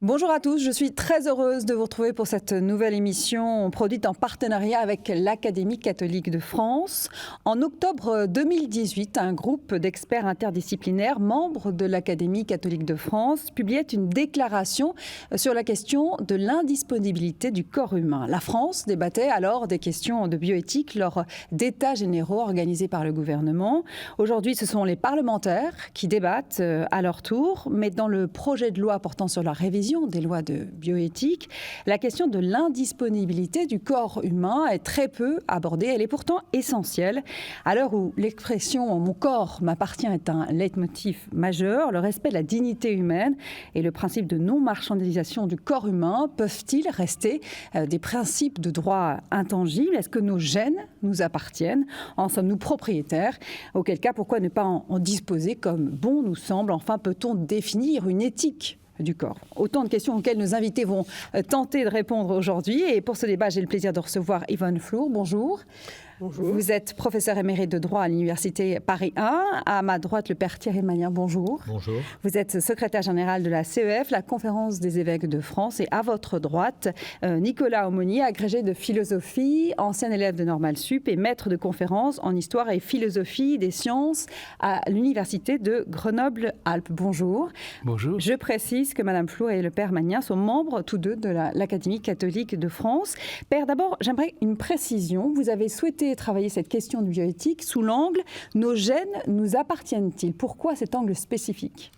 Bonjour à tous, je suis très heureuse de vous retrouver pour cette nouvelle émission produite en partenariat avec l'Académie catholique de France. En octobre 2018, un groupe d'experts interdisciplinaires, membres de l'Académie catholique de France, publiait une déclaration sur la question de l'indisponibilité du corps humain. La France débattait alors des questions de bioéthique lors d'états généraux organisés par le gouvernement. Aujourd'hui, ce sont les parlementaires qui débattent à leur tour, mais dans le projet de loi portant sur la révision des lois de bioéthique, la question de l'indisponibilité du corps humain est très peu abordée. Elle est pourtant essentielle. À l'heure où l'expression « mon corps m'appartient » est un leitmotiv majeur, le respect de la dignité humaine et le principe de non-marchandisation du corps humain peuvent-ils rester des principes de droit intangibles? Est-ce que nos gènes nous appartiennent? En sommes-nous propriétaires? Auquel cas, pourquoi ne pas en disposer comme bon nous semble? Enfin, peut-on définir une éthique du corps? Autant de questions auxquelles nos invités vont tenter de répondre aujourd'hui. Et pour ce débat, j'ai le plaisir de recevoir Yvonne Flour. Bonjour. Bonjour. Vous êtes professeur émérite de droit à l'Université Paris 1. À ma droite, le père Thierry Magnin. Bonjour. Bonjour. Vous êtes secrétaire général de la CEF, la Conférence des évêques de France. Et à votre droite, Nicolas Aumonier, agrégé de philosophie, ancien élève de Normal Sup et maître de conférences en histoire et philosophie des sciences à l'Université de Grenoble-Alpes. Bonjour. Bonjour. Je précise que Madame Flour et le père Magnin sont membres tous deux de l'Académie catholique de France. Père, d'abord, j'aimerais une précision. Vous avez souhaité travailler cette question de bioéthique sous l'angle « Nos gènes nous appartiennent-ils » Pourquoi cet angle spécifique ?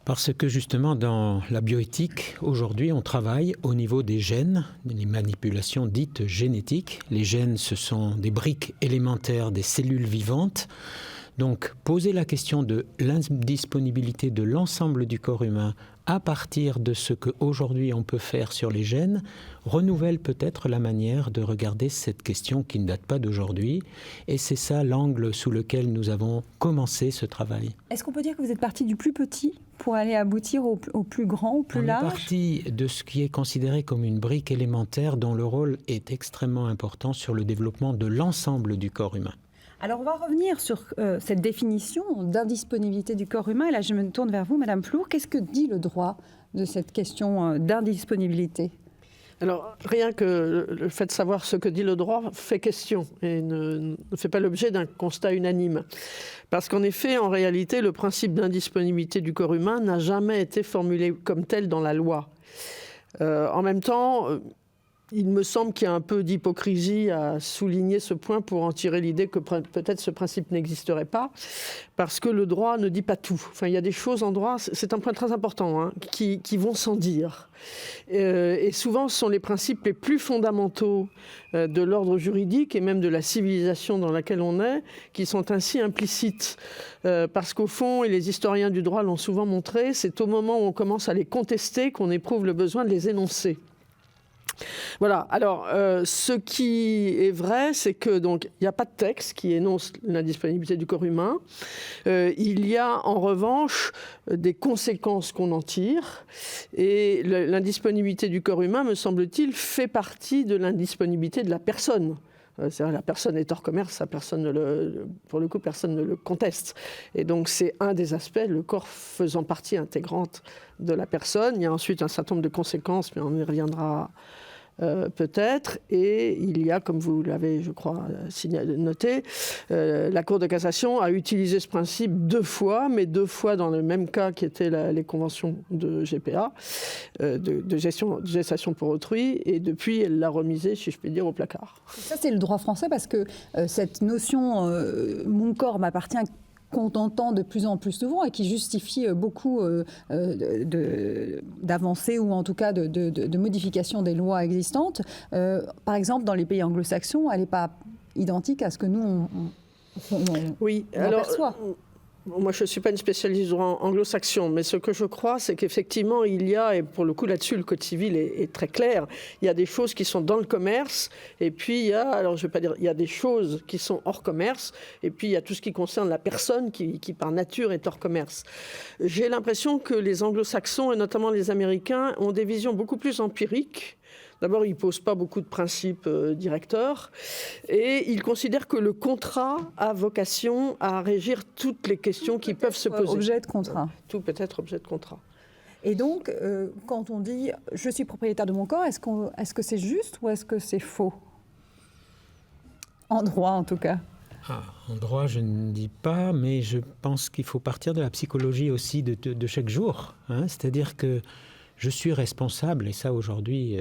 Parce que justement, dans la bioéthique, aujourd'hui, on travaille au niveau des gènes, des manipulations dites génétiques. Les gènes, ce sont des briques élémentaires des cellules vivantes. Donc, poser la question de l'indisponibilité de l'ensemble du corps humain à partir de ce qu'aujourd'hui on peut faire sur les gènes, renouvelle peut-être la manière de regarder cette question qui ne date pas d'aujourd'hui. Et c'est ça l'angle sous lequel nous avons commencé ce travail. Est-ce qu'on peut dire que vous êtes parti du plus petit pour aller aboutir au plus grand, au plus large ? On est parti de ce qui est considéré comme une brique élémentaire dont le rôle est extrêmement important sur le développement de l'ensemble du corps humain. Alors, on va revenir sur cette définition d'indisponibilité du corps humain. Et là, je me tourne vers vous, Madame Flour. Qu'est-ce que dit le droit de cette question d'indisponibilité ? Alors, rien que le fait de savoir ce que dit le droit fait question et ne fait pas l'objet d'un constat unanime. Parce qu'en effet, en réalité, le principe d'indisponibilité du corps humain n'a jamais été formulé comme tel dans la loi. En même temps, il me semble qu'il y a un peu d'hypocrisie à souligner ce point pour en tirer l'idée que peut-être ce principe n'existerait pas, parce que le droit ne dit pas tout. Enfin, il y a des choses en droit, c'est un point très important, qui vont sans dire. Et souvent, ce sont les principes les plus fondamentaux de l'ordre juridique et même de la civilisation dans laquelle on est, qui sont ainsi implicites. Parce qu'au fond, et les historiens du droit l'ont souvent montré, c'est au moment où on commence à les contester qu'on éprouve le besoin de les énoncer. Voilà. Alors, ce qui est vrai, c'est que donc il n'y a pas de texte qui énonce l'indisponibilité du corps humain. Il y a en revanche des conséquences qu'on en tire. Et l'indisponibilité du corps humain, me semble-t-il, fait partie de l'indisponibilité de la personne. C'est-à-dire la personne est hors commerce, pour le coup, personne ne le conteste. Et donc, c'est un des aspects, le corps faisant partie intégrante de la personne. Il y a ensuite un certain nombre de conséquences, mais on y reviendra peut-être. Et il y a, comme vous l'avez, je crois, noté, la Cour de cassation a utilisé ce principe 2 fois, mais 2 fois dans le même cas qui étaient les conventions de GPA, de gestation pour autrui, et depuis, elle l'a remisé, si je puis dire, au placard. Ça, c'est le droit français, parce que cette notion « mon corps m'appartient » qu'on entend de plus en plus souvent et qui justifie beaucoup d'avancées ou en tout cas de modifications des lois existantes. Par exemple, dans les pays anglo-saxons, elle n'est pas identique à ce que nous, on aperçoit. Moi, je ne suis pas une spécialiste du droit anglo-saxon, mais ce que je crois, c'est qu'effectivement, il y a, et pour le coup là-dessus, le Code civil est très clair, il y a des choses qui sont dans le commerce, et puis il y a, alors je ne vais pas dire, il y a des choses qui sont hors commerce, et puis il y a tout ce qui concerne la personne qui par nature est hors commerce. J'ai l'impression que les anglo-saxons, et notamment les Américains, ont des visions beaucoup plus empiriques. D'abord, ils ne posent pas beaucoup de principes directeurs et ils considèrent que le contrat a vocation à régir toutes les questions qui peuvent se poser. Objet de contrat. Tout peut être objet de contrat. Et donc, quand on dit « je suis propriétaire de mon corps », est-ce que c'est juste ou est-ce que c'est faux? En droit, en tout cas. En droit, je ne dis pas, mais je pense qu'il faut partir de la psychologie aussi de chaque jour. C'est-à-dire que je suis responsable, et ça aujourd'hui,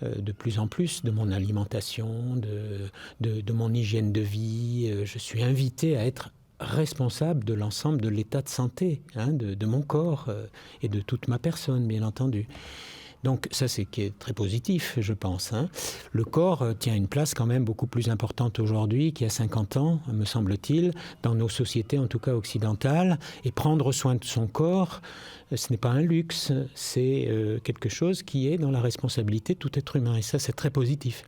de plus en plus, de mon alimentation, de mon hygiène de vie. Je suis invité à être responsable de l'ensemble de l'état de santé, de mon corps et de toute ma personne, bien entendu. Donc ça, c'est qui est très positif, je pense. Le corps tient une place quand même beaucoup plus importante aujourd'hui qu'il y a 50 ans, me semble-t-il, dans nos sociétés, en tout cas occidentales. Et prendre soin de son corps, ce n'est pas un luxe, c'est quelque chose qui est dans la responsabilité de tout être humain. Et ça, c'est très positif.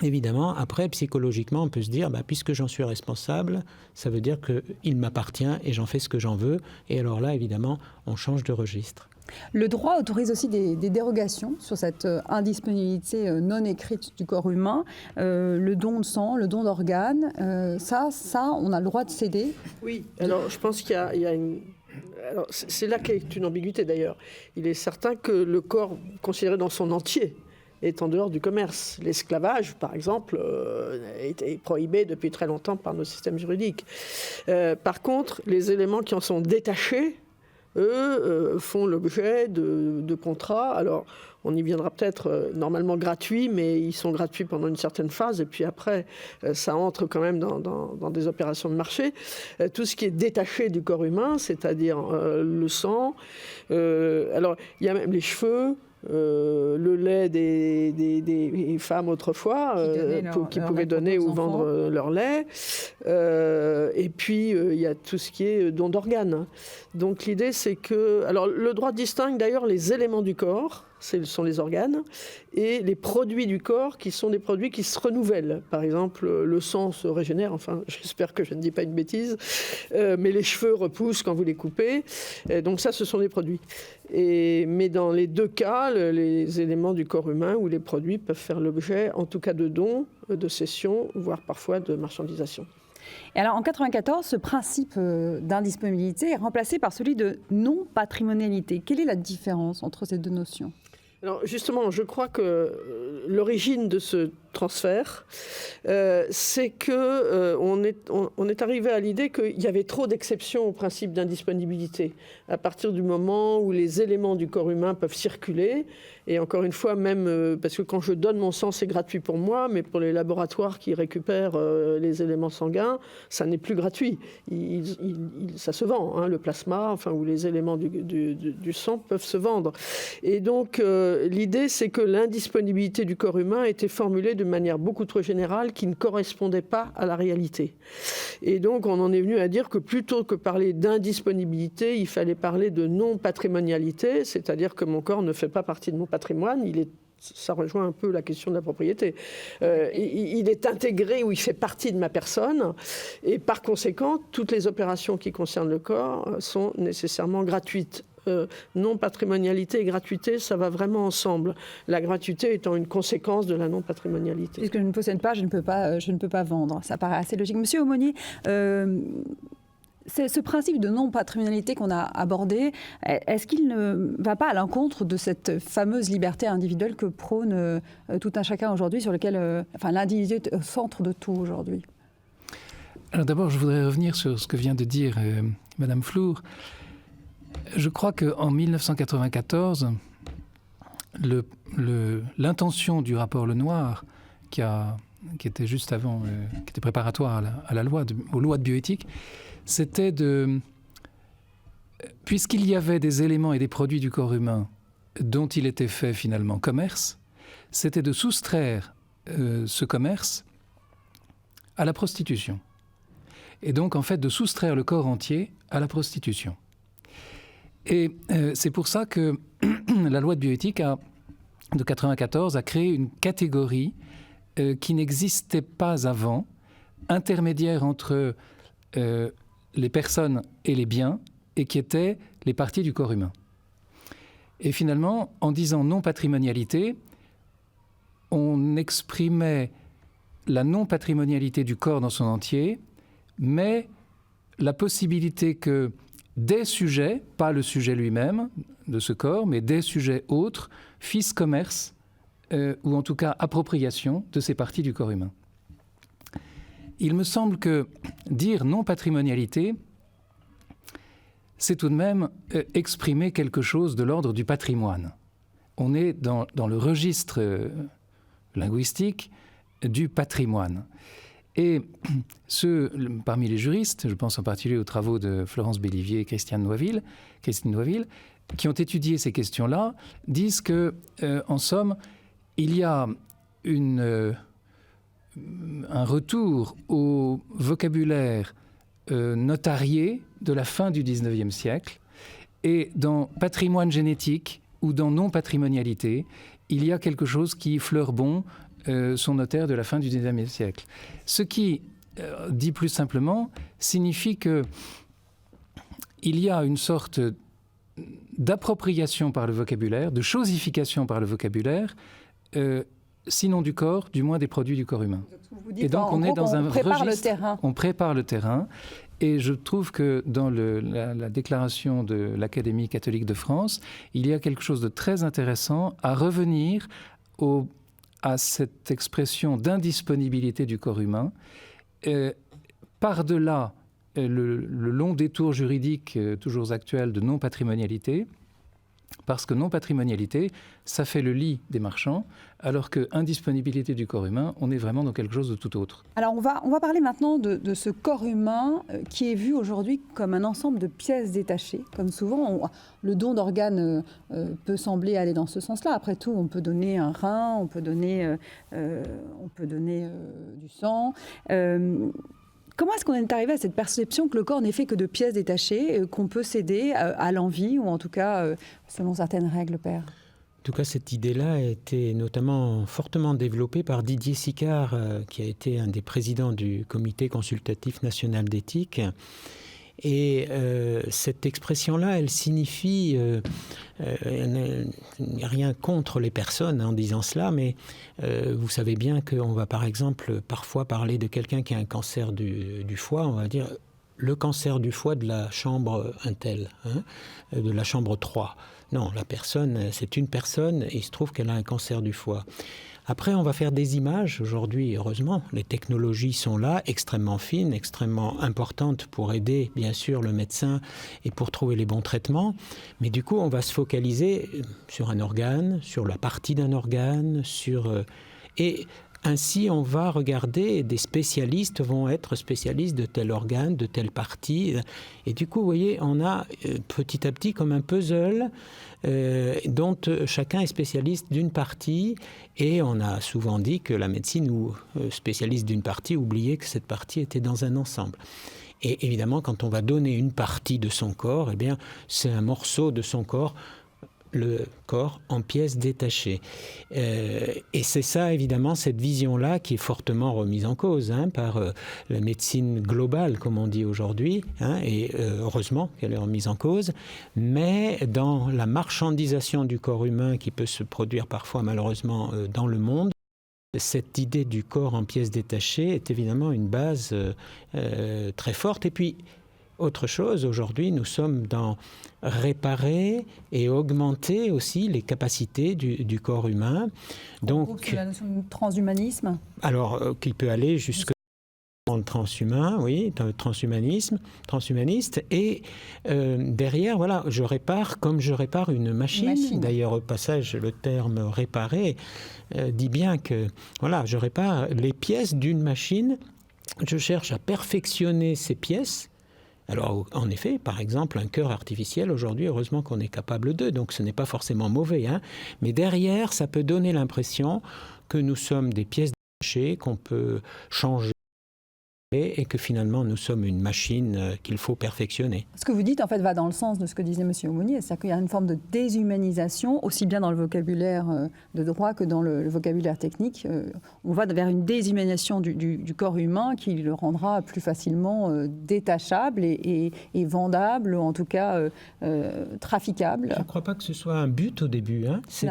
Évidemment, après, psychologiquement, on peut se dire, puisque j'en suis responsable, ça veut dire qu'il m'appartient et j'en fais ce que j'en veux. Et alors là, évidemment, on change de registre. Le droit autorise aussi des dérogations sur cette indisponibilité non écrite du corps humain, le don de sang, le don d'organes. Ça, on a le droit de céder. Oui, alors je pense qu'il y a une... Alors, c'est là qu'est une ambiguïté d'ailleurs. Il est certain que le corps considéré dans son entier est en dehors du commerce. L'esclavage, par exemple, est prohibé depuis très longtemps par nos systèmes juridiques. Par contre, les éléments qui en sont détachés, eux, font l'objet de contrats. Alors, on y viendra peut-être normalement gratuits, mais ils sont gratuits pendant une certaine phase, et puis après, ça entre quand même dans des opérations de marché. Tout ce qui est détaché du corps humain, c'est-à-dire le sang, alors il y a même les cheveux, le lait des femmes autrefois qui pouvaient donner ou vendre leur lait, et puis il y a tout ce qui est don d'organes. Donc l'idée c'est que, alors le droit distingue d'ailleurs les éléments du corps, ce sont les organes, et les produits du corps qui sont des produits qui se renouvellent. Par exemple, le sang se régénère, enfin j'espère que je ne dis pas une bêtise, mais les cheveux repoussent quand vous les coupez, donc ça ce sont des produits. Mais dans les deux cas, les éléments du corps humain ou les produits peuvent faire l'objet en tout cas de dons, de cessions, voire parfois de marchandisation. Et alors, en 1994, ce principe d'indisponibilité est remplacé par celui de non-patrimonialité. Quelle est la différence entre ces deux notions ? Alors justement, je crois que l'origine de ce transfert, c'est que on est arrivé à l'idée qu'il y avait trop d'exceptions au principe d'indisponibilité. À partir du moment où les éléments du corps humain peuvent circuler, et encore une fois, même parce que quand je donne mon sang, c'est gratuit pour moi, mais pour les laboratoires qui récupèrent les éléments sanguins, ça n'est plus gratuit. Ça se vend, le plasma, enfin, où les éléments du sang peuvent se vendre. Et donc, l'idée, c'est que l'indisponibilité du corps humain était formulée de manière beaucoup trop générale qui ne correspondait pas à la réalité. Et donc, on en est venu à dire que plutôt que parler d'indisponibilité, il fallait parler de non-patrimonialité, c'est-à-dire que mon corps ne fait pas partie de mon patrimoine, ça rejoint un peu la question de la propriété. Il est intégré ou il fait partie de ma personne, et par conséquent, toutes les opérations qui concernent le corps sont nécessairement gratuites. Non-patrimonialité et gratuité, ça va vraiment ensemble. La gratuité étant une conséquence de la non-patrimonialité. Puisque je ne possède pas, je ne peux pas vendre. Ça paraît assez logique. Monsieur Aumonier, ce principe de non-patrimonialité qu'on a abordé, est-ce qu'il ne va pas à l'encontre de cette fameuse liberté individuelle que prône tout un chacun aujourd'hui, sur lequel l'individu est au centre de tout aujourd'hui ? Alors d'abord, je voudrais revenir sur ce que vient de dire Madame Flour. Je crois qu'en 1994, l'intention du rapport Lenoir, qui était juste avant, qui était préparatoire à la loi, aux lois de bioéthique, c'était puisqu'il y avait des éléments et des produits du corps humain dont il était fait finalement commerce, c'était de soustraire ce commerce à la prostitution. Et donc en fait de soustraire le corps entier à la prostitution. Et c'est pour ça que la loi de bioéthique de 1994 a créé une catégorie qui n'existait pas avant, intermédiaire entre les personnes et les biens, et qui étaient les parties du corps humain. Et finalement, en disant non-patrimonialité, on exprimait la non-patrimonialité du corps dans son entier, mais la possibilité que des sujets, pas le sujet lui-même de ce corps, mais des sujets autres, fils commerce, ou en tout cas appropriation de ces parties du corps humain. Il me semble que dire non-patrimonialité, c'est tout de même exprimer quelque chose de l'ordre du patrimoine. On est dans le registre linguistique du patrimoine. Et parmi les juristes, je pense en particulier aux travaux de Florence Bellivier et Christine Noiville, qui ont étudié ces questions-là, disent que, en somme, il y a un retour au vocabulaire notarié de la fin du XIXe siècle, et dans patrimoine génétique ou dans non-patrimonialité, il y a quelque chose qui fleure bon son notaire de la fin du XIXe siècle. Ce qui, dit plus simplement, signifie qu'il y a une sorte d'appropriation par le vocabulaire, de chosification par le vocabulaire, sinon du corps, du moins des produits du corps humain. Et donc on est dans un registre, on prépare le terrain. Et je trouve que dans la déclaration de l'Académie catholique de France, il y a quelque chose de très intéressant à revenir à cette expression d'indisponibilité du corps humain, par-delà le long détour juridique toujours actuel de non-patrimonialité, parce que non-patrimonialité, ça fait le lit des marchands, alors que indisponibilité du corps humain, on est vraiment dans quelque chose de tout autre. Alors on va parler maintenant de ce corps humain qui est vu aujourd'hui comme un ensemble de pièces détachées. Comme souvent, le don d'organes peut sembler aller dans ce sens-là. Après tout, on peut donner un rein, on peut donner du sang. Comment est-ce qu'on est arrivé à cette perception que le corps n'est fait que de pièces détachées, qu'on peut céder à l'envie, ou en tout cas selon certaines règles, Père ? En tout cas, cette idée-là a été notamment fortement développée par Didier Sicard, qui a été un des présidents du Comité consultatif national d'éthique. Et cette expression-là, elle signifie rien contre les personnes en disant cela, mais vous savez bien qu'on va par exemple parfois parler de quelqu'un qui a un cancer du foie, on va dire le cancer du foie de la chambre Intel, de la chambre 3. Non, la personne, c'est une personne et il se trouve qu'elle a un cancer du foie. Après, on va faire des images. Aujourd'hui, heureusement, les technologies sont là, extrêmement fines, extrêmement importantes pour aider, bien sûr, le médecin et pour trouver les bons traitements. Mais du coup, on va se focaliser sur un organe, sur la partie d'un organe, et ainsi, on va regarder, des spécialistes vont être spécialistes de tel organe, de telle partie. Et du coup, vous voyez, on a petit à petit comme un puzzle dont chacun est spécialiste d'une partie. Et on a souvent dit que la médecine ou spécialiste d'une partie oubliait que cette partie était dans un ensemble. Et évidemment, quand on va donner une partie de son corps, eh bien, c'est un morceau de son corps, le corps en pièces détachées. Et c'est ça, évidemment, cette vision-là qui est fortement remise en cause par la médecine globale, comme on dit aujourd'hui, et heureusement qu'elle est remise en cause. Mais dans la marchandisation du corps humain qui peut se produire parfois, malheureusement, dans le monde, cette idée du corps en pièces détachées est évidemment une base très forte. Et puis, autre chose, aujourd'hui, nous sommes dans réparer et augmenter aussi les capacites du corps humain. Donc, la notion de transhumanisme. Alors, qui peut aller jusque dans le transhumain, oui, dans le transhumaniste. Et derrière, voilà, je répare comme je répare une machine. D'ailleurs, au passage, le terme réparer dit bien que, voilà, je répare les pièces d'une machine. Je cherche à perfectionner ces pièces. Alors, en effet, par exemple, un cœur artificiel, aujourd'hui, heureusement qu'on est capable d'eux, donc ce n'est pas forcément mauvais. Mais derrière, ça peut donner l'impression que nous sommes des pièces détachées, qu'on peut changer, et que finalement, nous sommes une machine qu'il faut perfectionner. Ce que vous dites, en fait, va dans le sens de ce que disait M. Aumonier, c'est-à-dire qu'il y a une forme de déshumanisation, aussi bien dans le vocabulaire de droit que dans le vocabulaire technique. On va vers une déshumanisation du corps humain qui le rendra plus facilement détachable et vendable, ou en tout cas traficable. Je ne crois pas que ce soit un but au début. C'est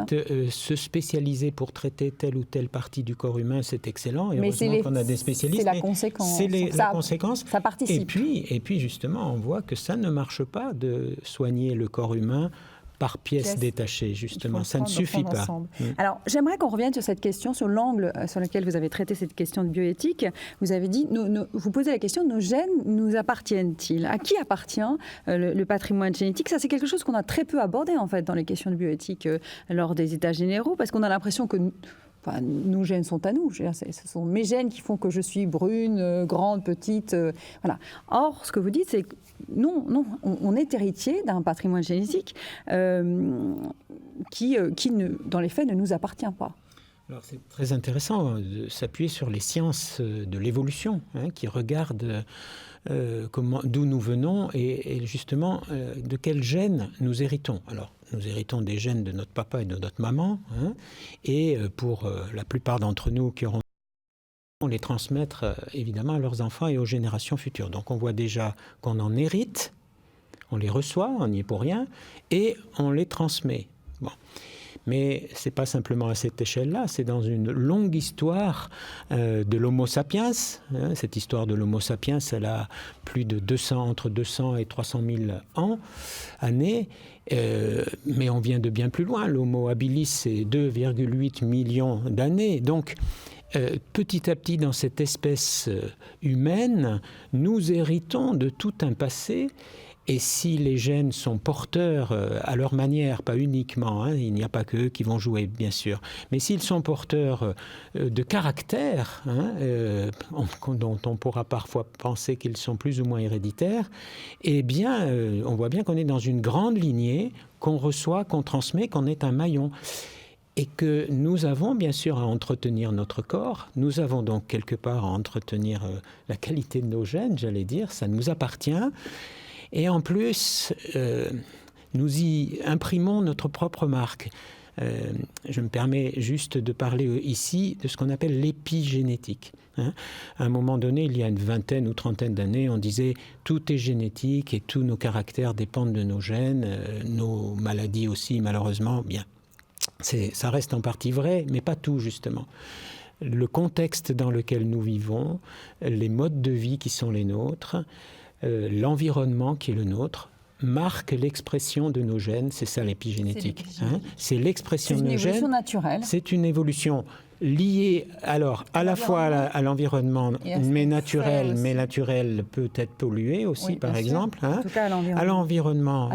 se spécialiser pour traiter telle ou telle partie du corps humain, c'est excellent. Et heureusement qu'on a des spécialistes. C'est la conséquence. la conséquence. Ça participe. Et puis, justement, on voit que ça ne marche pas de soigner le corps humain par pièces détachées, justement. Ça ne suffit pas. Alors, j'aimerais qu'on revienne sur cette question, sur l'angle sur lequel vous avez traité cette question de bioéthique. Vous avez dit, vous posez la question, nos gènes nous appartiennent-ils? À qui appartient le patrimoine génétique? Ça, c'est quelque chose qu'on a très peu abordé, en fait, dans les questions de bioéthique lors des États généraux, parce qu'on a l'impression que nos gènes sont à nous. Ce sont mes gènes qui font que je suis brune, grande, petite. Voilà. Or, ce que vous dites, c'est que non, on est héritier d'un patrimoine génétique qui dans les faits, ne nous appartient pas. Alors, c'est très intéressant de s'appuyer sur les sciences de l'évolution, qui regardent d'où nous venons et justement de quels gènes nous héritons. Alors, nous héritons des gènes de notre papa et de notre maman, et pour la plupart d'entre nous qui auront les transmettre évidemment à leurs enfants et aux générations futures. Donc on voit déjà qu'on en hérite, on les reçoit, on n'y est pour rien, et on les transmet. Bon. Mais ce n'est pas simplement à cette échelle-là, c'est dans une longue histoire de l'Homo sapiens. Cette histoire de l'Homo sapiens, elle a plus de entre 200 et 300 000 années. Mais on vient de bien plus loin. L'Homo habilis, c'est 2,8 millions d'années. Donc, petit à petit, dans cette espèce humaine, nous héritons de tout un passé. Et si les gènes sont porteurs à leur manière, pas uniquement, il n'y a pas qu'eux qui vont jouer, bien sûr, mais s'ils sont porteurs de caractère, dont on pourra parfois penser qu'ils sont plus ou moins héréditaires, eh bien, on voit bien qu'on est dans une grande lignée, qu'on reçoit, qu'on transmet, qu'on est un maillon. Et que nous avons bien sûr à entretenir notre corps, nous avons donc quelque part à entretenir la qualité de nos gènes, j'allais dire, ça nous appartient. Et en plus, nous y imprimons notre propre marque. Je me permets juste de parler ici de ce qu'on appelle l'épigénétique. À un moment donné, il y a une vingtaine ou trentaine d'années, on disait tout est génétique et tous nos caractères dépendent de nos gènes, nos maladies aussi, malheureusement. Bien, ça reste en partie vrai, mais pas tout justement. Le contexte dans lequel nous vivons, les modes de vie qui sont les nôtres, l'environnement qui est le nôtre marque l'expression de nos gènes, c'est ça l'épigénétique. C'est l'expression de nos gènes. C'est une évolution naturelle. C'est une évolution liée alors à la fois à l'environnement, mais naturel peut être pollué aussi, par exemple. En tout cas, à l'environnement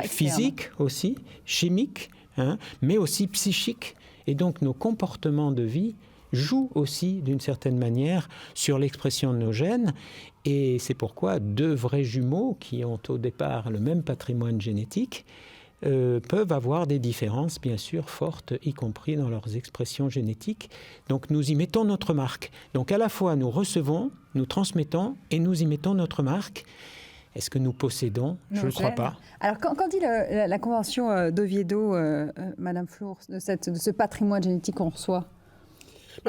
physique aussi, chimique, mais aussi psychique. Et donc nos comportements de vie jouent aussi d'une certaine manière sur l'expression de nos gènes. Et c'est pourquoi deux vrais jumeaux qui ont au départ le même patrimoine génétique peuvent avoir des différences bien sûr fortes, y compris dans leurs expressions génétiques. Donc nous y mettons notre marque. Donc à la fois nous recevons, nous transmettons et nous y mettons notre marque. Est-ce que nous possédons? Je ne le crois pas. Alors, quand dit la Convention d'Oviedo, Madame Flour, de ce patrimoine génétique qu'on reçoit?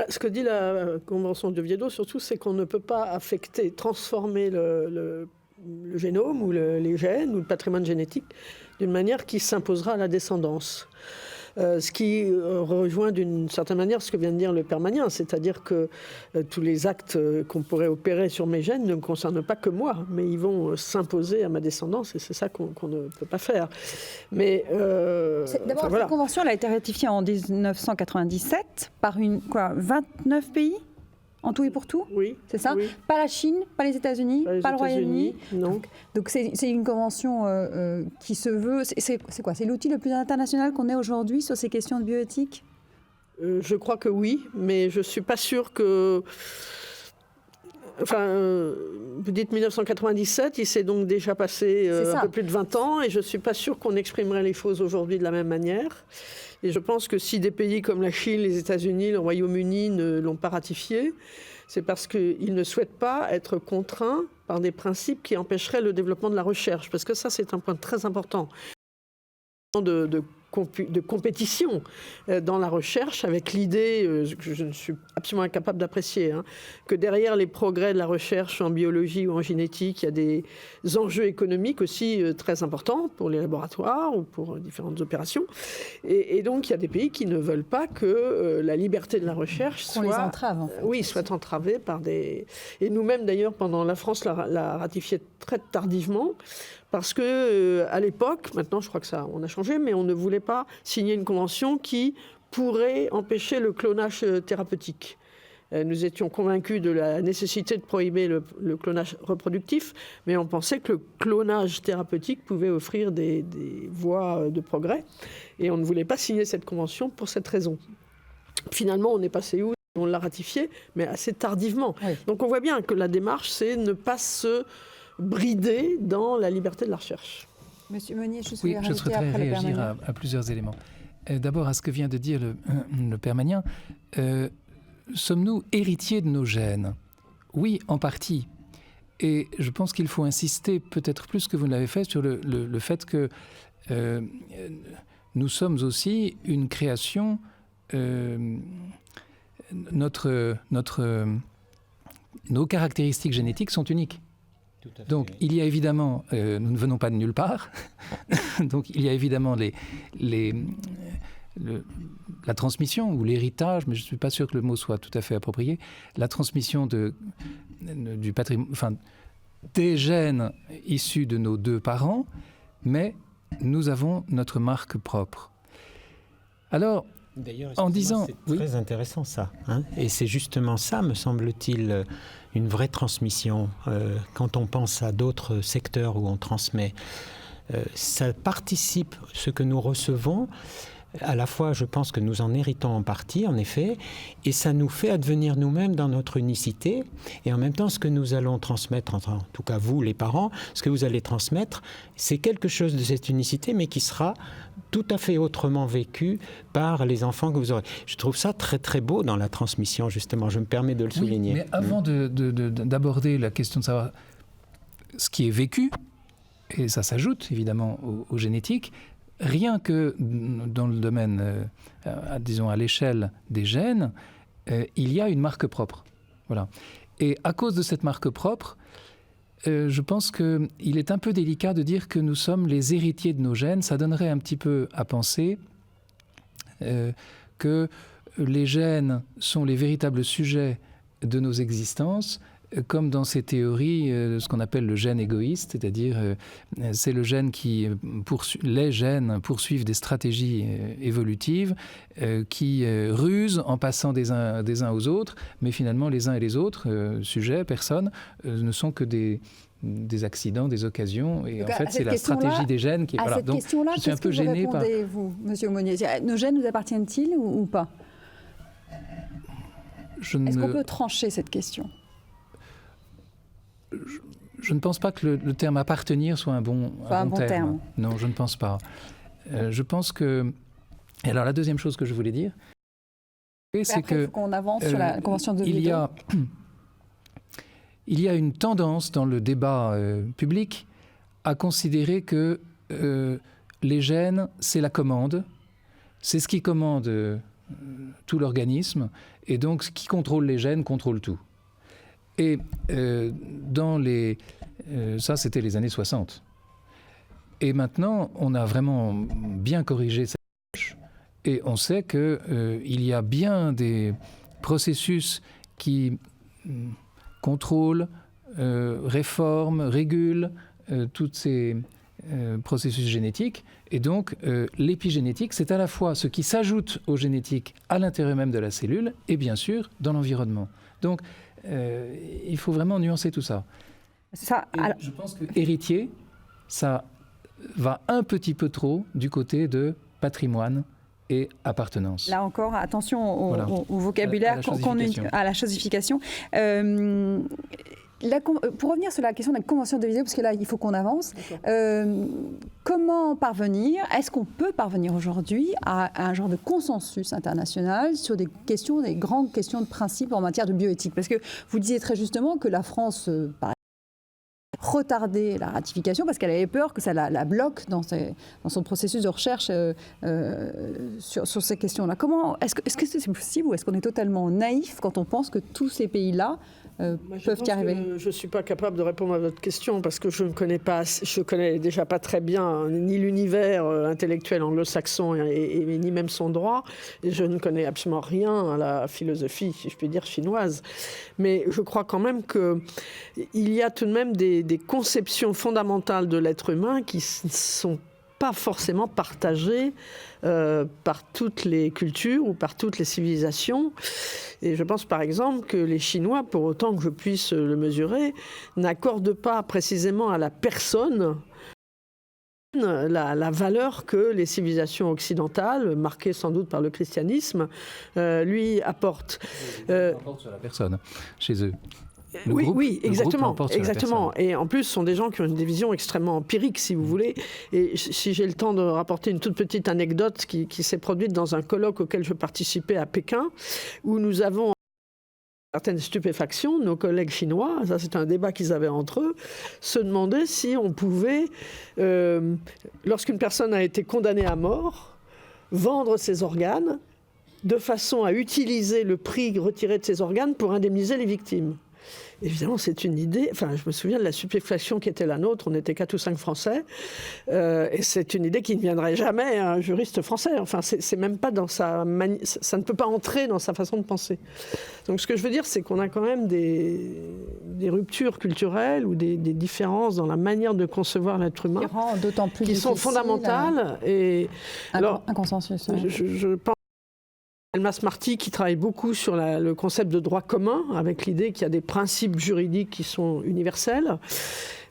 Ce que dit la Convention d'Oviedo, surtout, c'est qu'on ne peut pas affecter, transformer le génome ou les gènes ou le patrimoine génétique d'une manière qui s'imposera à la descendance. Ce qui rejoint d'une certaine manière ce que vient de dire le père Magnin, c'est-à-dire que tous les actes qu'on pourrait opérer sur mes gènes ne me concernent pas que moi, mais ils vont s'imposer à ma descendance et c'est ça qu'on ne peut pas faire. Mais d'abord, cette convention elle a été ratifiée en 1997 par 29 pays en tout et pour tout? Oui. C'est ça? Oui. Pas la Chine, pas les États-Unis, pas le Royaume-Uni? Non. Donc c'est une convention qui se veut... C'est quoi? C'est l'outil le plus international qu'on ait aujourd'hui sur ces questions de bioéthique? Je crois que oui, mais je ne suis pas sûre que... Enfin, vous dites 1997, il s'est donc déjà passé un peu plus de 20 ans et je ne suis pas sûre qu'on exprimerait les choses aujourd'hui de la même manière. Et je pense que si des pays comme la Chine, les États-Unis, le Royaume-Uni ne l'ont pas ratifié, c'est parce qu'ils ne souhaitent pas être contraints par des principes qui empêcheraient le développement de la recherche. Parce que ça, c'est un point très important. De de compétition dans la recherche, avec l'idée, que je ne suis absolument incapable d'apprécier, que derrière les progrès de la recherche en biologie ou en génétique, il y a des enjeux économiques aussi très importants pour les laboratoires ou pour différentes opérations. Et donc, il y a des pays qui ne veulent pas que la liberté de la recherche soit... les entrave, en fait. Oui, soit entravée par des... Et nous-mêmes, d'ailleurs, la France l'a ratifié très tardivement, parce que à l'époque, maintenant je crois que on a changé, mais on ne voulait pas signer une convention qui pourrait empêcher le clonage thérapeutique. Nous étions convaincus de la nécessité de prohiber le clonage reproductif, mais on pensait que le clonage thérapeutique pouvait offrir des voies de progrès, et on ne voulait pas signer cette convention pour cette raison. Finalement, on est passé où ? On l'a ratifié, mais assez tardivement. Oui. Donc on voit bien que la démarche, c'est ne pas se brider dans la liberté de la recherche. Monsieur Meunier, je souhaiterais réagir à plusieurs éléments. D'abord, à ce que vient de dire le père Magnin. Sommes-nous héritiers de nos gènes ? Oui, en partie. Et je pense qu'il faut insister, peut-être plus que vous ne l'avez fait, sur le fait que nous sommes aussi une création... nos caractéristiques génétiques sont uniques. Donc, il y a évidemment, nous ne venons pas de nulle part, donc il y a évidemment la transmission ou l'héritage, mais je ne suis pas sûr que le mot soit tout à fait approprié, la transmission du patrimoine, enfin, des gènes issus de nos deux parents, mais nous avons notre marque propre. Alors, d'ailleurs, c'est très intéressant ça, et c'est justement ça, me semble-t-il, une vraie transmission. Quand on pense à d'autres secteurs où on transmet, ça participe, ce que nous recevons, à la fois, je pense que nous en héritons en partie, en effet, et ça nous fait advenir nous-mêmes dans notre unicité, et en même temps, ce que nous allons transmettre, en tout cas vous, les parents, ce que vous allez transmettre, c'est quelque chose de cette unicité, mais qui sera tout à fait autrement vécu par les enfants que vous aurez. Je trouve ça très très beau dans la transmission, justement, je me permets de le souligner. Oui, mais avant d'aborder la question de savoir ce qui est vécu, et ça s'ajoute évidemment aux génétiques, rien que dans le domaine, disons à l'échelle des gènes, il y a une marque propre. Voilà. Et à cause de cette marque propre, je pense qu'il est un peu délicat de dire que nous sommes les héritiers de nos gènes. Ça donnerait un petit peu à penser que les gènes sont les véritables sujets de nos existences, comme dans ces théories, ce qu'on appelle le gène égoïste, c'est-à-dire c'est le gène les gènes poursuivent des stratégies évolutives qui rusent en passant des uns aux autres, mais finalement les uns et les autres, sujets, personnes, ne sont que des accidents, des occasions, et donc, en fait c'est la stratégie des gènes qui est... Voilà. Donc je suis un peu gêné par... vous, Monsieur Aumonier, nos gènes nous appartiennent-ils ou pas ? Est-ce qu'on peut trancher cette question ? Je ne pense pas que le terme appartenir soit un bon terme. Non, je ne pense pas. Je pense que... Et alors la deuxième chose que je voulais dire, c'est que... Il faut qu'on avance sur la Convention de Oviedo. Il y a une tendance dans le débat public à considérer que les gènes, c'est la commande, c'est ce qui commande tout l'organisme, et donc ce qui contrôle les gènes contrôle tout. Et ça, c'était les années 60. Et maintenant, on a vraiment bien corrigé cette approche. Et on sait qu'il y a bien des processus qui contrôlent, réforment, régulent tous ces processus génétiques. Et donc, l'épigénétique, c'est à la fois ce qui s'ajoute aux génétiques à l'intérieur même de la cellule et bien sûr dans l'environnement. Donc, il faut vraiment nuancer tout ça. Je pense que héritier, ça va un petit peu trop du côté de patrimoine et appartenance. Là encore, attention au vocabulaire, à la chosification. Pour revenir sur la question de la Convention de Oviedo, parce que là, il faut qu'on avance, comment parvenir, est-ce qu'on peut parvenir aujourd'hui à un genre de consensus international sur des grandes questions de principe en matière de bioéthique ? Parce que vous disiez très justement que la France, par exemple, retardé la ratification parce qu'elle avait peur que ça la bloque dans son processus de recherche sur ces questions-là. Est-ce que c'est possible ou est-ce qu'on est totalement naïf quand on pense que tous ces pays-là peuvent y arriver? Je ne suis pas capable de répondre à votre question parce que je connais déjà pas très bien ni l'univers intellectuel anglo-saxon ni même son droit. Et je ne connais absolument rien à la philosophie, si je puis dire, chinoise. Mais je crois quand même qu'il y a tout de même des conceptions fondamentales de l'être humain qui ne sont pas forcément partagées par toutes les cultures ou par toutes les civilisations. Et je pense par exemple que les Chinois, pour autant que je puisse le mesurer, n'accordent pas précisément à la personne la valeur que les civilisations occidentales, marquées sans doute par le christianisme, lui apportent. Sur la personne, chez eux. Oui, exactement. Et en plus, ce sont des gens qui ont des visions extrêmement empiriques, si vous voulez. Et si j'ai le temps de rapporter une toute petite anecdote qui s'est produite dans un colloque auquel je participais à Pékin, où nous avons certaines stupéfactions, nos collègues chinois, ça c'est un débat qu'ils avaient entre eux, se demandaient si on pouvait, lorsqu'une personne a été condamnée à mort, vendre ses organes de façon à utiliser le prix retiré de ses organes pour indemniser les victimes. Évidemment, c'est une idée. Enfin, je me souviens de la stupéfaction qui était la nôtre. On était 4 ou 5 Français. Et c'est une idée qui ne viendrait jamais à un juriste français. Enfin, c'est même pas dans ça ne peut pas entrer dans sa façon de penser. Donc, ce que je veux dire, c'est qu'on a quand même des ruptures culturelles ou des différences dans la manière de concevoir l'être humain qui sont fondamentales. Et alors, un consensus. Je pense Elmas Marty qui travaille beaucoup sur le concept de droit commun, avec l'idée qu'il y a des principes juridiques qui sont universels.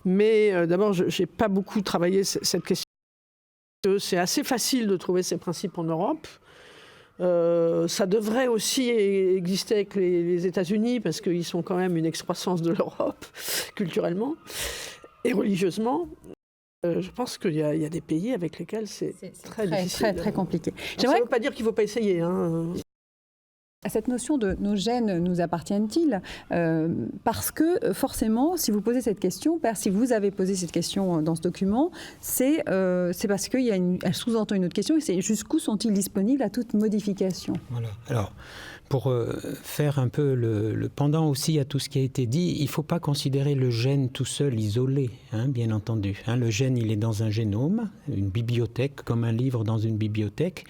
Mais d'abord, je n'ai pas beaucoup travaillé cette question. C'est assez facile de trouver ces principes en Europe. Ça devrait aussi exister avec les États-Unis, parce qu'ils sont quand même une excroissance de l'Europe, culturellement et religieusement. Je pense qu'il y a des pays avec lesquels c'est très difficile. Très compliqué. Ça ne veut pas dire qu'il ne faut pas essayer. Cette notion de nos gènes nous appartiennent-ils parce que forcément, si vous posez cette question, si vous avez posé cette question dans ce document, c'est parce qu'elle sous-entend une autre question, et c'est jusqu'où sont-ils disponibles à toute modification? Voilà. Alors, pour faire un peu le pendant aussi à tout ce qui a été dit, il ne faut pas considérer le gène tout seul, isolé, bien entendu. Le gène, il est dans un génome, une bibliothèque, comme un livre dans une bibliothèque.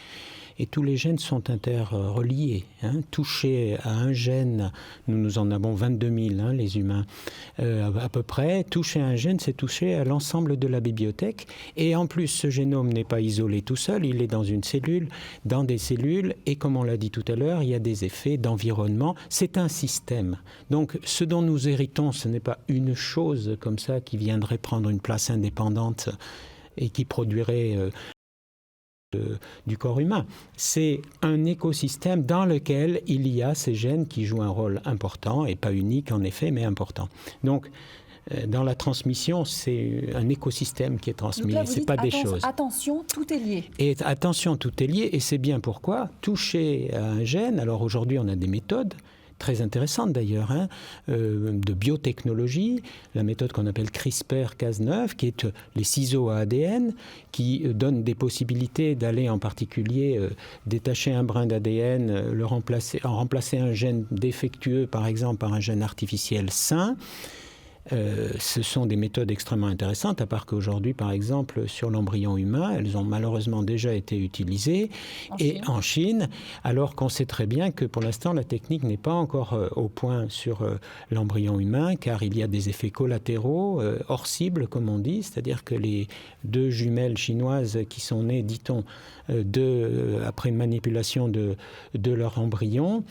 Et tous les gènes sont interreliés. Toucher à un gène, nous en avons 22 000, les humains, à peu près. Toucher à un gène, c'est toucher à l'ensemble de la bibliothèque. Et en plus, ce génome n'est pas isolé tout seul, il est dans une cellule, dans des cellules. Et comme on l'a dit tout à l'heure, il y a des effets d'environnement. C'est un système. Donc, ce dont nous héritons, ce n'est pas une chose comme ça qui viendrait prendre une place indépendante et qui produirait du corps humain. C'est un écosystème dans lequel il y a ces gènes qui jouent un rôle important, et pas unique en effet, mais important. Donc, dans la transmission, c'est un écosystème qui est transmis, ce n'est pas des choses. Attention, tout est lié. Et attention, tout est lié, et c'est bien pourquoi toucher à un gène, alors aujourd'hui on a des méthodes, très intéressante d'ailleurs, de biotechnologie, la méthode qu'on appelle CRISPR-Cas9, qui est les ciseaux à ADN, qui donne des possibilités d'aller en particulier détacher un brin d'ADN, remplacer un gène défectueux par exemple par un gène artificiel sain. Ce sont des méthodes extrêmement intéressantes, à part qu'aujourd'hui, par exemple, sur l'embryon humain, elles ont malheureusement déjà été utilisées en Chine, alors qu'on sait très bien que pour l'instant, la technique n'est pas encore au point sur l'embryon humain, car il y a des effets collatéraux hors cible, comme on dit, c'est-à-dire que les 2 jumelles chinoises qui sont nées, dit-on, après manipulation de leur embryon,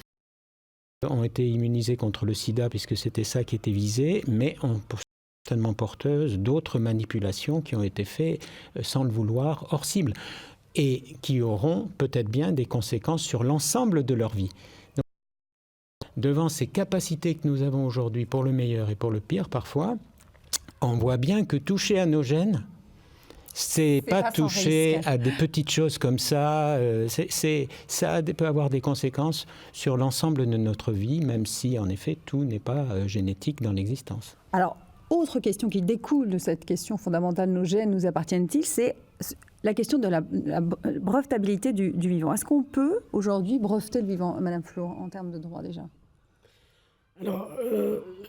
ont été immunisées contre le sida puisque c'était ça qui était visé, mais ont certainement porteuses d'autres manipulations qui ont été faites sans le vouloir hors cible et qui auront peut-être bien des conséquences sur l'ensemble de leur vie. Donc, devant ces capacités que nous avons aujourd'hui pour le meilleur et pour le pire parfois, on voit bien que toucher à nos gènes, c'est pas toucher à des petites choses comme ça. Ça peut avoir des conséquences sur l'ensemble de notre vie, même si, en effet, tout n'est pas génétique dans l'existence. Alors, autre question qui découle de cette question fondamentale, nos gènes nous appartiennent-ils, c'est la question de la brevetabilité du vivant. Est-ce qu'on peut aujourd'hui breveter le vivant, Madame Flo, en termes de droit déjà ? Alors,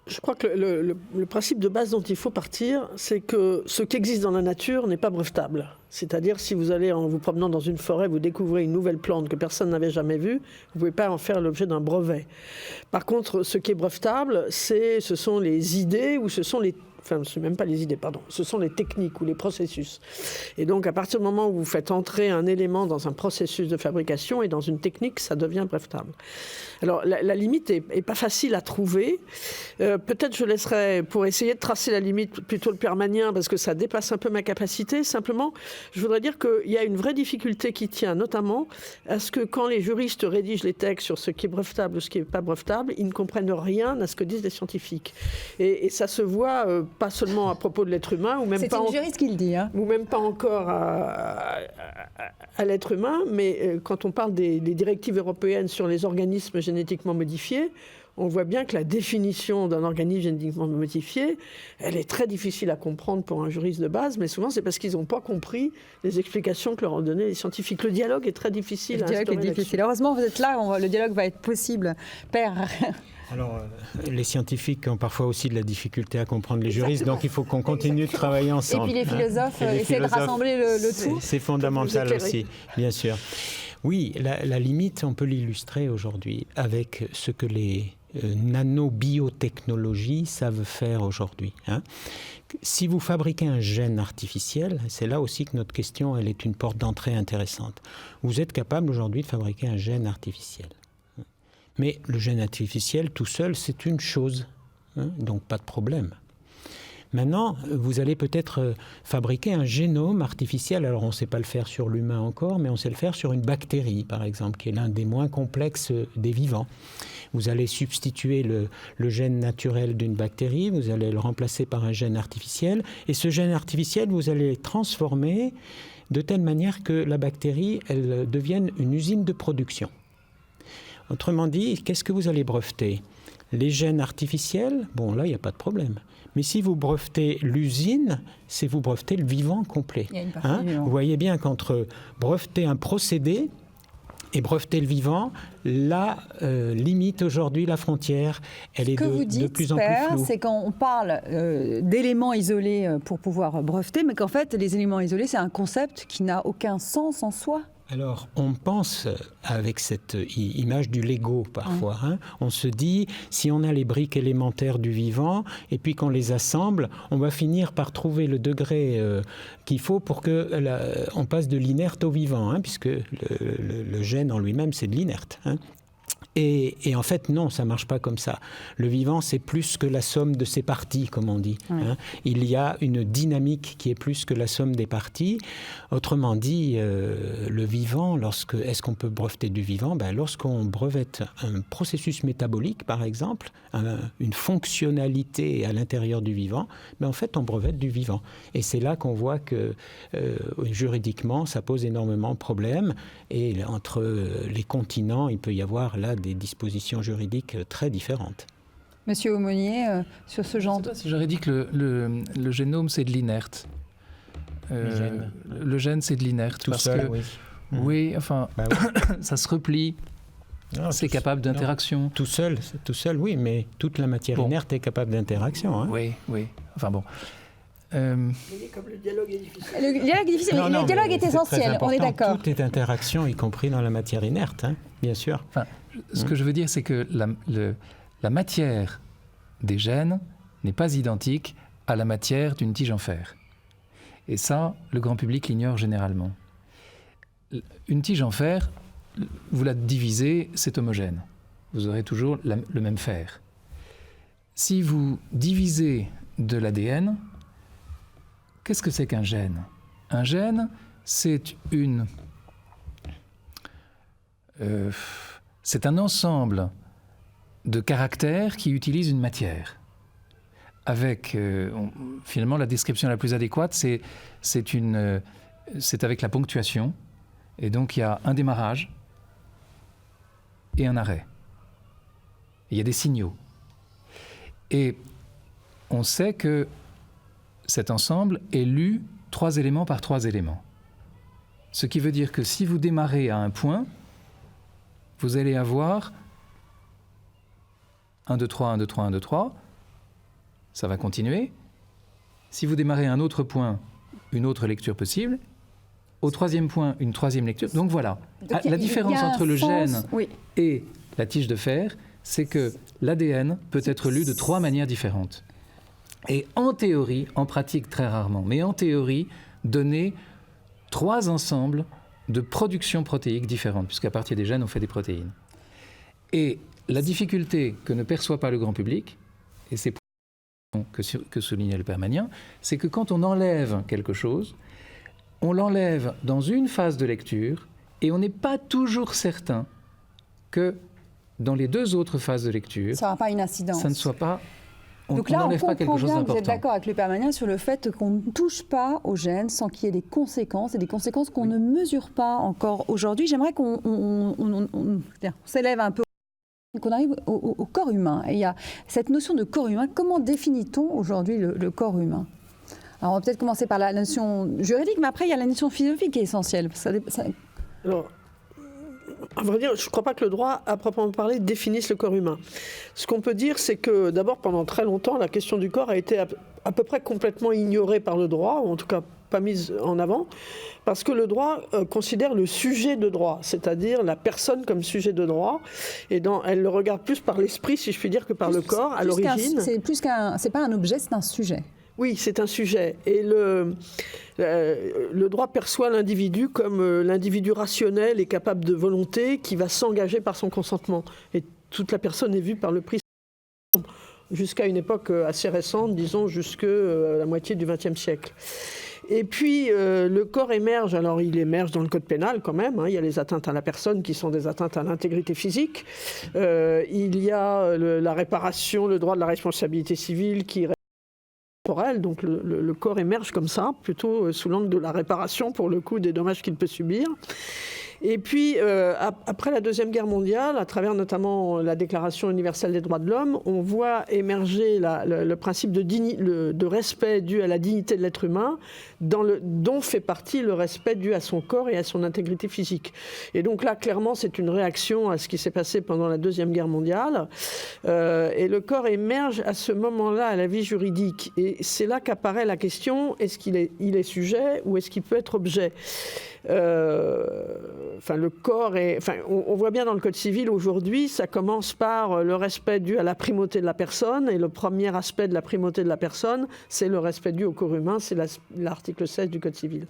je crois que le principe de base dont il faut partir, c'est que ce qui existe dans la nature n'est pas brevetable. C'est-à-dire, si vous allez, en vous promenant dans une forêt, vous découvrez une nouvelle plante que personne n'avait jamais vue, vous ne pouvez pas en faire l'objet d'un brevet. Par contre, ce qui est brevetable, ce sont les idées ou ce sont les... Enfin, ce ne sont même pas les idées, pardon. Ce sont les techniques ou les processus. Et donc, à partir du moment où vous faites entrer un élément dans un processus de fabrication et dans une technique, ça devient brevetable. Alors, la limite n'est pas facile à trouver. Peut-être je laisserai, pour essayer de tracer la limite, plutôt le père Magnien, parce que ça dépasse un peu ma capacité. Simplement, je voudrais dire qu'il y a une vraie difficulté qui tient notamment à ce que quand les juristes rédigent les textes sur ce qui est brevetable ou ce qui n'est pas brevetable, ils ne comprennent rien à ce que disent les scientifiques. Et ça se voit... pas seulement à propos de l'être humain, ou même c'est pas une juriste qui le dit, hein. Ou même pas encore à l'être humain, mais quand on parle des directives européennes sur les organismes génétiquement modifiés, on voit bien que la définition d'un organisme génétiquement modifié, elle est très difficile à comprendre pour un juriste de base, mais souvent c'est parce qu'ils n'ont pas compris les explications que leur ont données les scientifiques. Le dialogue est très difficile à instaurer. Le dialogue est difficile. Heureusement, vous êtes là, le dialogue va être possible. Père. Alors, les scientifiques ont parfois aussi de la difficulté à comprendre les juristes, donc il faut qu'on continue de travailler ensemble. Et puis les philosophes essaient de rassembler le tout. C'est fondamental aussi, bien sûr. Oui, la limite, on peut l'illustrer aujourd'hui avec ce que les nanobiotechnologies savent faire aujourd'hui. Si vous fabriquez un gène artificiel, c'est là aussi que notre question, elle est une porte d'entrée intéressante. Vous êtes capable aujourd'hui de fabriquer un gène artificiel. Mais le gène artificiel, tout seul, c'est une chose, donc pas de problème. Maintenant, vous allez peut-être fabriquer un génome artificiel. Alors, on ne sait pas le faire sur l'humain encore, mais on sait le faire sur une bactérie, par exemple, qui est l'un des moins complexes des vivants. Vous allez substituer le gène naturel d'une bactérie, vous allez le remplacer par un gène artificiel, et ce gène artificiel, vous allez le transformer de telle manière que la bactérie, elle devienne une usine de production. Autrement dit, qu'est-ce que vous allez breveter ? Les gènes artificiels, bon là, il n'y a pas de problème. Mais si vous brevetez l'usine, c'est vous brevetez le vivant complet. Il y a une partie vivant. Vous voyez bien qu'entre breveter un procédé et breveter le vivant, la limite aujourd'hui, la frontière, elle est de plus en plus floue. Ce que vous dites, Père, c'est quand on parle d'éléments isolés pour pouvoir breveter, mais qu'en fait, les éléments isolés, c'est un concept qui n'a aucun sens en soi. Alors, on pense avec cette image du Lego parfois. On se dit, si on a les briques élémentaires du vivant et puis qu'on les assemble, on va finir par trouver le degré qu'il faut pour qu'on passe de l'inerte au vivant, puisque le gène en lui-même, c'est de l'inerte. Et en fait, non, ça ne marche pas comme ça. Le vivant, c'est plus que la somme de ses parties, comme on dit. Il y a une dynamique qui est plus que la somme des parties. Autrement dit, le vivant, est-ce qu'on peut breveter du vivant ? Lorsqu'on brevette un processus métabolique, par exemple, une fonctionnalité à l'intérieur du vivant, en fait, on brevette du vivant. Et c'est là qu'on voit que juridiquement, ça pose énormément de problèmes. Et entre les continents, il peut y avoir là des dispositions juridiques très différentes. Monsieur Aumonier, sur ce genre... Si j'aurais dit que le génome, c'est de l'inerte. Le gène, c'est de l'inerte. Tout parce seul, que, oui, enfin, oui. Ça se replie, c'est capable d'interaction. Tout seul, oui, mais toute la matière inerte est capable d'interaction. Oui, enfin bon. Comme le dialogue est difficile. Le dialogue est difficile, mais le dialogue est essentiel, on est d'accord. Tout est interaction, y compris dans la matière inerte, bien sûr. Enfin, ce que je veux dire, c'est que la matière des gènes n'est pas identique à la matière d'une tige en fer. Et ça, le grand public l'ignore généralement. Une tige en fer, vous la divisez, c'est homogène. Vous aurez toujours le même fer. Si vous divisez de l'ADN, qu'est-ce que c'est qu'un gène ? Un gène, c'est c'est un ensemble de caractères qui utilisent une matière. Avec, finalement, la description la plus adéquate, c'est avec la ponctuation. Et donc, il y a un démarrage et un arrêt. Il y a des signaux. Et on sait que cet ensemble est lu 3 éléments par 3 éléments. Ce qui veut dire que si vous démarrez à un point, vous allez avoir 1, 2, 3, 1, 2, 3, 1, 2, 3. Ça va continuer. Si vous démarrez à un autre point, une autre lecture possible. Au 3e point, une 3e lecture. Donc voilà. Donc, la différence entre le gène oui. et la tige de fer, c'est que l'ADN peut être lu de 3 manières différentes. Et en théorie, en pratique très rarement, mais en théorie, donner 3 ensembles de production protéique différentes, puisqu'à partir des gènes, on fait des protéines. Et la difficulté que ne perçoit pas le grand public, et c'est que soulignait le père Magnien, c'est que quand on enlève quelque chose, on l'enlève dans une phase de lecture et on n'est pas toujours certain que dans les 2 autres phases de lecture, ça n'aura pas une incidence. Ça ne soit pas... Donc là, on comprend bien que vous êtes d'important. d'accord avec le père Magnien sur le fait qu'on ne touche pas aux gènes sans qu'il y ait des conséquences, et des conséquences qu'on ne mesure pas encore aujourd'hui. J'aimerais qu'on s'élève un peu, qu'on arrive au corps humain. Et il y a cette notion de corps humain. Comment définit-on aujourd'hui le corps humain ? Alors on va peut-être commencer par la notion juridique, mais après il y a la notion philosophique qui est essentielle. Alors, à vrai dire, je ne crois pas que le droit, à proprement parler, définisse le corps humain. Ce qu'on peut dire, c'est que d'abord, pendant très longtemps, la question du corps a été à peu près complètement ignorée par le droit, ou en tout cas pas mise en avant, parce que le droit considère le sujet de droit, c'est-à-dire la personne comme sujet de droit, et elle le regarde plus par l'esprit, si je puis dire, que par le corps, à l'origine. C'est pas un objet, c'est un sujet. Oui, c'est un sujet. Et le droit perçoit l'individu comme l'individu rationnel et capable de volonté qui va s'engager par son consentement. Et toute la personne est vue par le prisme jusqu'à une époque assez récente, disons jusqu'à la moitié du XXe siècle. Et puis, le corps émerge, alors il émerge dans le code pénal quand même, hein, il y a les atteintes à la personne qui sont des atteintes à l'intégrité physique, il y a la réparation, le droit de la responsabilité civile qui donc le corps émerge comme ça, plutôt sous l'angle de la réparation, pour le coup, des dommages qu'il peut subir. Et puis, après la Deuxième Guerre mondiale, à travers notamment la Déclaration universelle des droits de l'homme, on voit émerger le principe de respect dû à la dignité de l'être humain, dont fait partie le respect dû à son corps et à son intégrité physique. Et donc là, clairement, c'est une réaction à ce qui s'est passé pendant la Deuxième Guerre mondiale. Et le corps émerge à ce moment-là à la vie juridique. Et c'est là qu'apparaît la question, est-ce qu'il est sujet ou est-ce qu'il peut être objet ? Le corps on voit bien dans le Code civil aujourd'hui, ça commence par le respect dû à la primauté de la personne, et le premier aspect de la primauté de la personne, c'est le respect dû au corps humain, c'est l'article 16 du Code civil.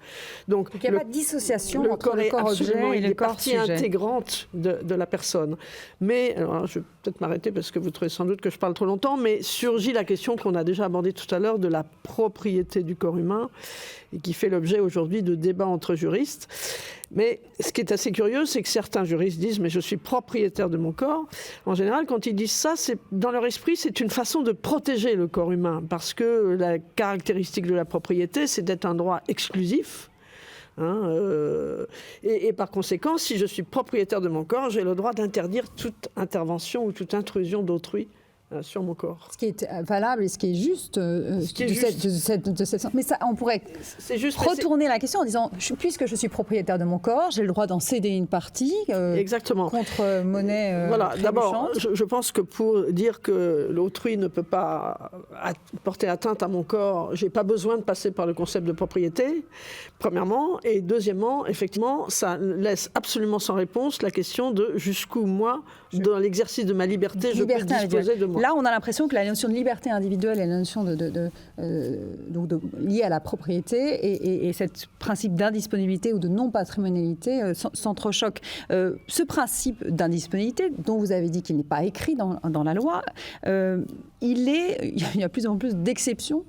Donc il n'y a pas de dissociation entre le corps objet et le corps sujet. Partie intégrante de la personne. Mais, alors, je vais peut-être m'arrêter parce que vous trouvez sans doute que je parle trop longtemps, mais surgit la question qu'on a déjà abordée tout à l'heure de la propriété du corps humain, et qui fait l'objet aujourd'hui de débats entre juristes. Mais ce qui est assez curieux, c'est que certains juristes disent « mais je suis propriétaire de mon corps ». En général, quand ils disent ça, dans leur esprit, c'est une façon de protéger le corps humain, parce que la caractéristique de la propriété, c'est d'être un droit exclusif. Et par conséquent, si je suis propriétaire de mon corps, j'ai le droit d'interdire toute intervention ou toute intrusion d'autrui sur mon corps. Ce qui est valable et ce qui est juste de cette... Mais ça, on pourrait retourner la question en disant, puisque je suis propriétaire de mon corps, j'ai le droit d'en céder une partie exactement. Contre monnaie voilà. D'abord, je pense que pour dire que l'autrui ne peut pas porter atteinte à mon corps, je n'ai pas besoin de passer par le concept de propriété, premièrement. Et deuxièmement, effectivement, ça laisse absolument sans réponse la question de jusqu'où moi, dans l'exercice de ma liberté, je peux disposer de moi. Là, on a l'impression que la notion de liberté individuelle et la notion liée à la propriété et ce principe d'indisponibilité ou de non-patrimonialité s'entrechoquent. Ce principe d'indisponibilité, dont vous avez dit qu'il n'est pas écrit dans la loi, il y a plus en plus d'exceptions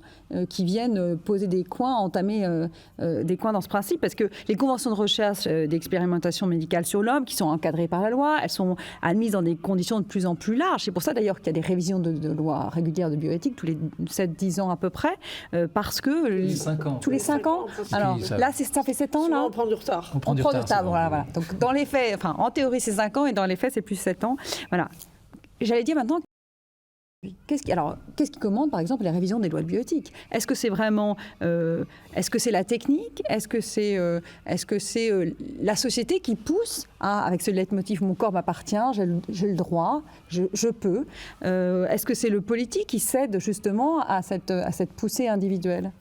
qui viennent poser des coins, entamer des coins dans ce principe, parce que les conventions de recherche d'expérimentation médicale sur l'homme, qui sont encadrées par la loi, elles sont admises dans des conditions de plus en plus larges. C'est pour ça d'ailleurs qu'il y a des révisions de loi régulières de bioéthique tous les 7-10 ans à peu près, parce que... Tous les 5 ans. Alors là, ça fait 7 ans. Là. On prend du retard. On prend du retard, voilà. Donc dans les faits, en théorie c'est 5 ans et dans les faits c'est plus 7 ans. Voilà. J'allais dire maintenant Qu'est-ce qui commande, par exemple, les révisions des lois de bioéthique? Est-ce que c'est vraiment, est-ce que c'est la technique? Est-ce que c'est la société qui pousse avec ce leitmotiv « mon corps m'appartient, j'ai le droit, je peux ». Est-ce que c'est le politique qui cède justement à cette poussée individuelle?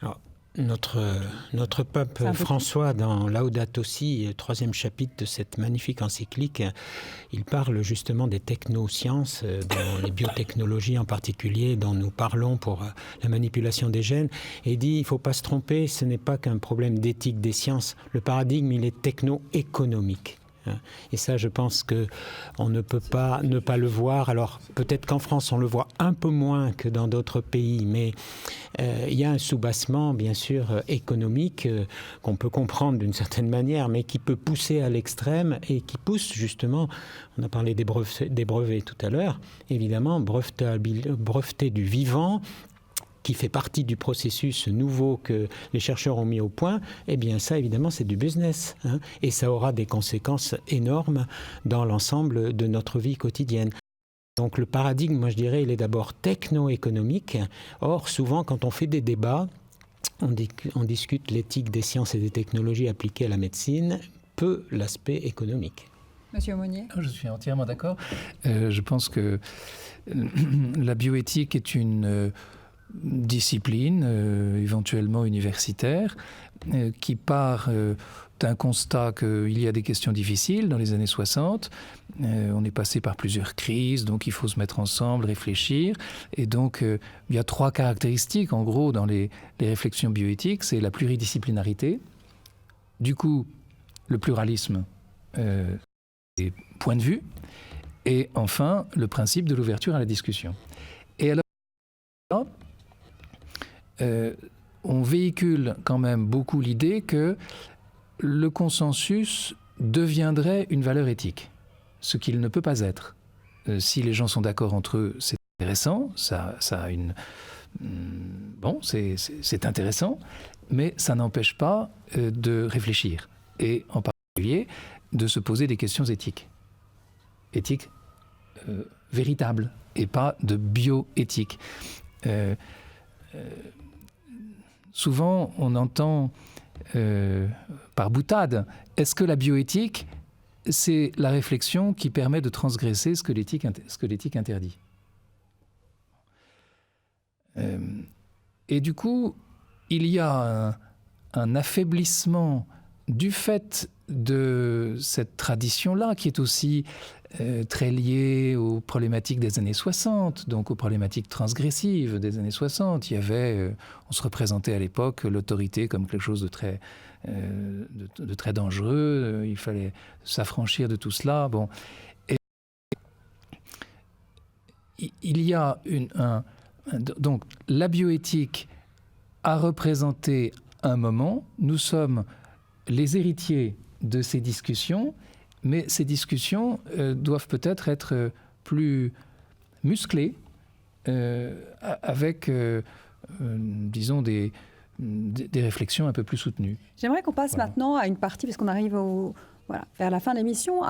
Alors, notre pape François, dans Laudato Si, le 3e chapitre de cette magnifique encyclique, il parle justement des technosciences, dans les biotechnologies en particulier, dont nous parlons pour la manipulation des gènes, et il dit il ne faut pas se tromper, ce n'est pas qu'un problème d'éthique des sciences, le paradigme il est techno-économique. Et ça, je pense qu'on ne peut pas ne pas le voir. Alors, peut-être qu'en France, on le voit un peu moins que dans d'autres pays, mais il y a un soubassement, bien sûr, économique, qu'on peut comprendre d'une certaine manière, mais qui peut pousser à l'extrême et qui pousse, justement, on a parlé des brevets tout à l'heure, évidemment, breveter du vivant, qui fait partie du processus nouveau que les chercheurs ont mis au point, eh bien ça, évidemment, c'est du business. Et ça aura des conséquences énormes dans l'ensemble de notre vie quotidienne. Donc le paradigme, moi je dirais, il est d'abord techno-économique. Or, souvent, quand on fait des débats, on discute l'éthique des sciences et des technologies appliquées à la médecine, peu l'aspect économique. Monsieur Aumonier? Je suis entièrement d'accord. Je pense que la bioéthique est une discipline, éventuellement universitaire, qui part d'un constat qu'il y a des questions difficiles dans les années 60. On est passé par plusieurs crises, donc il faut se mettre ensemble, réfléchir. Et donc, il y a 3 caractéristiques, en gros, dans les réflexions bioéthiques. C'est la pluridisciplinarité, du coup, le pluralisme des points de vue, et enfin, le principe de l'ouverture à la discussion. Et alors, on véhicule quand même beaucoup l'idée que le consensus deviendrait une valeur éthique, ce qu'il ne peut pas être. Si les gens sont d'accord entre eux, c'est intéressant, ça a une... Bon, c'est intéressant, mais ça n'empêche pas de réfléchir, et en particulier de se poser des questions éthiques. Éthiques véritables, et pas de bioéthique. Souvent, on entend par boutade, est-ce que la bioéthique, c'est la réflexion qui permet de transgresser ce que l'éthique interdit? Et du coup, il y a un affaiblissement du fait de cette tradition-là, qui est aussi très liée aux problématiques des années 60, donc aux problématiques transgressives des années 60. Il y avait, on se représentait à l'époque l'autorité comme quelque chose de très dangereux, il fallait s'affranchir de tout cela. Bon. Et il y a donc la bioéthique a représenté un moment, nous sommes les héritiers de ces discussions, mais ces discussions doivent peut-être être plus musclées, avec, disons, des réflexions un peu plus soutenues. J'aimerais qu'on passe maintenant à une partie, parce qu'on arrive vers la fin de l'émission,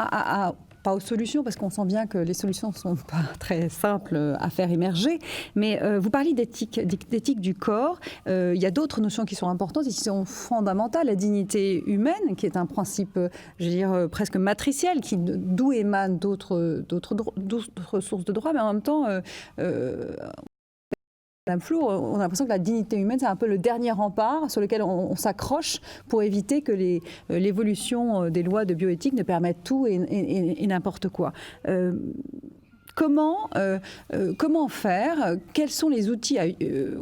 pas aux solutions, parce qu'on sent bien que les solutions ne sont pas très simples à faire émerger, mais vous parlez d'éthique du corps. Il y a d'autres notions qui sont importantes et qui sont fondamentales. La dignité humaine, qui est un principe, je veux dire, presque matriciel, d'où émanent d'autres sources de droit, mais en même temps... Madame Flour, on a l'impression que la dignité humaine, c'est un peu le dernier rempart sur lequel on s'accroche pour éviter que l'évolution des lois de bioéthique ne permette tout et n'importe quoi. Comment faire? Quels sont les outils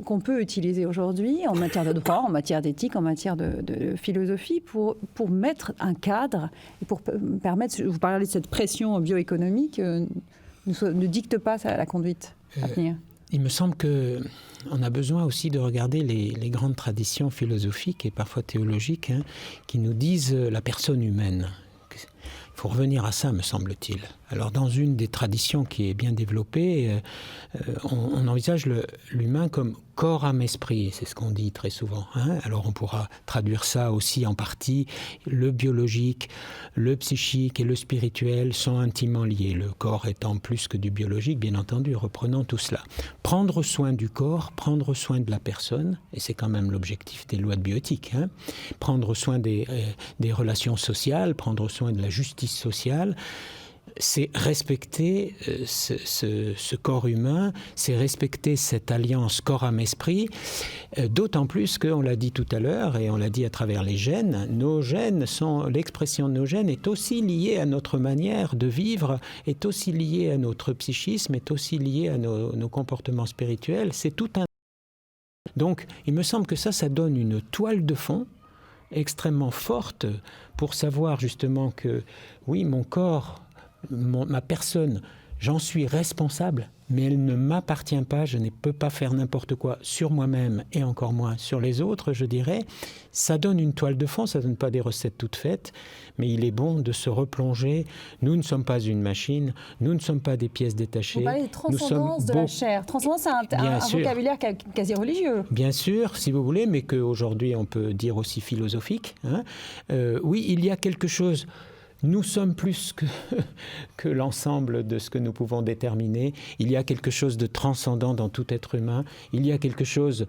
qu'on peut utiliser aujourd'hui en matière de droit, en matière d'éthique, en matière de philosophie pour mettre un cadre et pour permettre, vous parlez de cette pression bioéconomique, ne dicte pas la conduite à tenir? Il me semble qu'on a besoin aussi de regarder les grandes traditions philosophiques et parfois théologiques qui nous disent la personne humaine. Il faut revenir à ça, me semble-t-il. Alors, dans une des traditions qui est bien développée, on envisage l'humain comme corps, âme, esprit. C'est ce qu'on dit très souvent. Hein. Alors, on pourra traduire ça aussi en partie. Le biologique, le psychique et le spirituel sont intimement liés. Le corps étant plus que du biologique, bien entendu, reprenant tout cela. Prendre soin du corps, prendre soin de la personne, et c'est quand même l'objectif des lois de bioéthique. Hein. Prendre soin des relations sociales, prendre soin de la justice sociale, c'est respecter ce corps humain, c'est respecter cette alliance corps-âme-esprit, d'autant plus qu'on l'a dit tout à l'heure, et on l'a dit à travers les gènes, l'expression de nos gènes est aussi liée à notre manière de vivre, est aussi liée à notre psychisme, est aussi liée à nos comportements spirituels, c'est tout un... Donc, il me semble que ça donne une toile de fond extrêmement forte pour savoir justement que, oui, mon corps, ma personne, j'en suis responsable, mais elle ne m'appartient pas, je ne peux pas faire n'importe quoi sur moi-même et encore moins sur les autres, je dirais. Ça donne une toile de fond, ça ne donne pas des recettes toutes faites, mais il est bon de se replonger. Nous ne sommes pas une machine, nous ne sommes pas des pièces détachées. Vous parlez de transcendance de la chair. Transcendance, c'est un vocabulaire quasi religieux. Bien sûr, si vous voulez, mais qu'aujourd'hui on peut dire aussi philosophique. Hein. Oui, il y a quelque chose... Nous sommes plus que l'ensemble de ce que nous pouvons déterminer. Il y a quelque chose de transcendant dans tout être humain. Il y a quelque chose,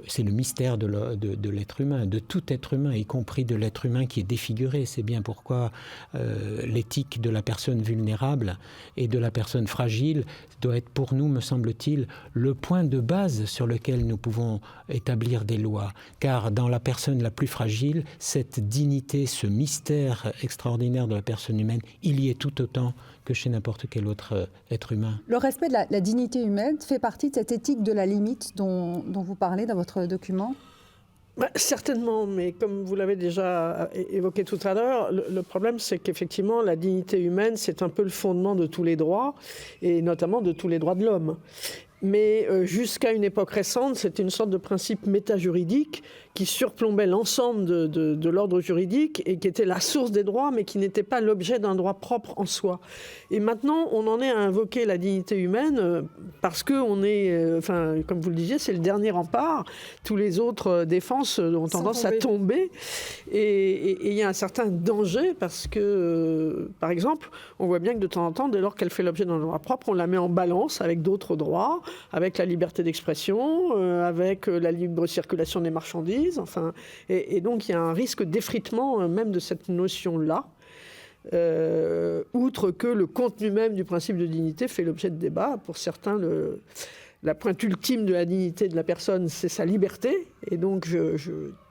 c'est le mystère de l'être humain, de tout être humain, y compris de l'être humain qui est défiguré. C'est bien pourquoi l'éthique de la personne vulnérable et de la personne fragile doit être pour nous, me semble-t-il, le point de base sur lequel nous pouvons établir des lois. Car dans la personne la plus fragile, cette dignité, ce mystère extraordinaire de la personne humaine, il y est tout autant que chez n'importe quel autre être humain. Le respect de la dignité humaine fait partie de cette éthique de la limite dont vous parlez dans votre document ? Certainement, mais comme vous l'avez déjà évoqué tout à l'heure, le problème c'est qu'effectivement la dignité humaine c'est un peu le fondement de tous les droits, et notamment de tous les droits de l'homme. Mais jusqu'à une époque récente, c'était une sorte de principe métajuridique qui surplombait l'ensemble de l'ordre juridique et qui était la source des droits, mais qui n'était pas l'objet d'un droit propre en soi. Et maintenant, on en est à invoquer la dignité humaine parce qu'on est, comme vous le disiez, c'est le dernier rempart. Tous les autres défenses ont tendance à tomber. Et il y a un certain danger parce que, par exemple, on voit bien que de temps en temps, dès lors qu'elle fait l'objet d'un droit propre, on la met en balance avec d'autres droits, avec la liberté d'expression, avec la libre circulation des marchandises. Enfin, et donc il y a un risque d'effritement même de cette notion-là, outre que le contenu même du principe de dignité fait l'objet de débats. Pour certains, la pointe ultime de la dignité de la personne, c'est sa liberté, et donc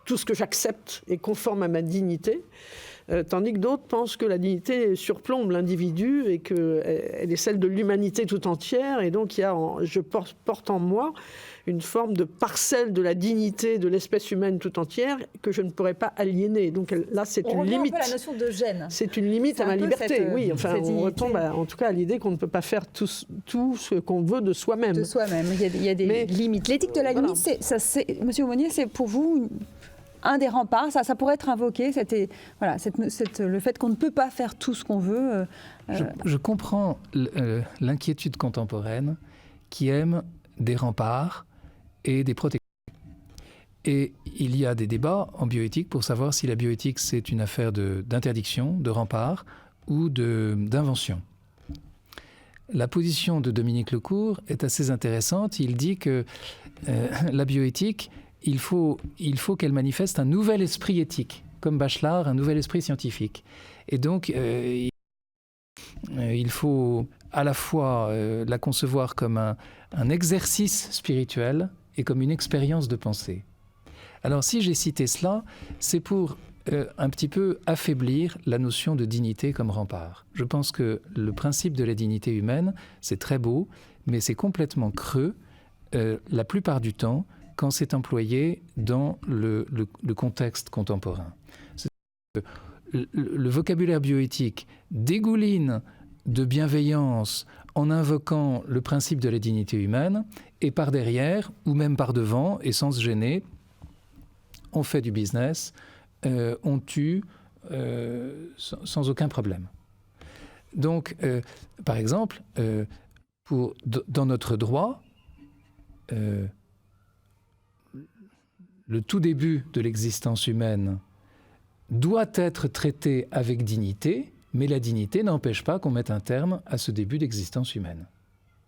tout ce que j'accepte est conforme à ma dignité. Tandis que d'autres pensent que la dignité surplombe l'individu et qu'elle est celle de l'humanité tout entière. Et donc, je porte en moi une forme de parcelle de la dignité de l'espèce humaine tout entière que je ne pourrais pas aliéner. Donc là, c'est une limite. On revient un peu à la notion de gêne. C'est une limite à ma liberté, oui. Enfin, on retombe en tout cas à l'idée qu'on ne peut pas faire tout ce qu'on veut de soi-même. De soi-même, il y a des limites. L'éthique de la limite, Monsieur Aumônier, c'est pour vous... un des remparts, ça pourrait être invoqué, le fait qu'on ne peut pas faire tout ce qu'on veut. Je comprends l'inquiétude contemporaine qui aime des remparts et des protections. Et il y a des débats en bioéthique pour savoir si la bioéthique c'est une affaire d'interdiction, de rempart ou d'invention. La position de Dominique Lecourt est assez intéressante. Il dit que la bioéthique, il faut qu'elle manifeste un nouvel esprit éthique, comme Bachelard, un nouvel esprit scientifique. Et donc, il faut à la fois la concevoir comme un exercice spirituel et comme une expérience de pensée. Alors, si j'ai cité cela, c'est pour un petit peu affaiblir la notion de dignité comme rempart. Je pense que le principe de la dignité humaine, c'est très beau, mais c'est complètement creux la plupart du temps, quand c'est employé dans le contexte contemporain. Le vocabulaire bioéthique dégouline de bienveillance en invoquant le principe de la dignité humaine, et par derrière, ou même par devant, et sans se gêner, on fait du business, on tue, sans aucun problème. Donc, par exemple, dans notre droit, le tout début de l'existence humaine doit être traité avec dignité, mais la dignité n'empêche pas qu'on mette un terme à ce début d'existence humaine.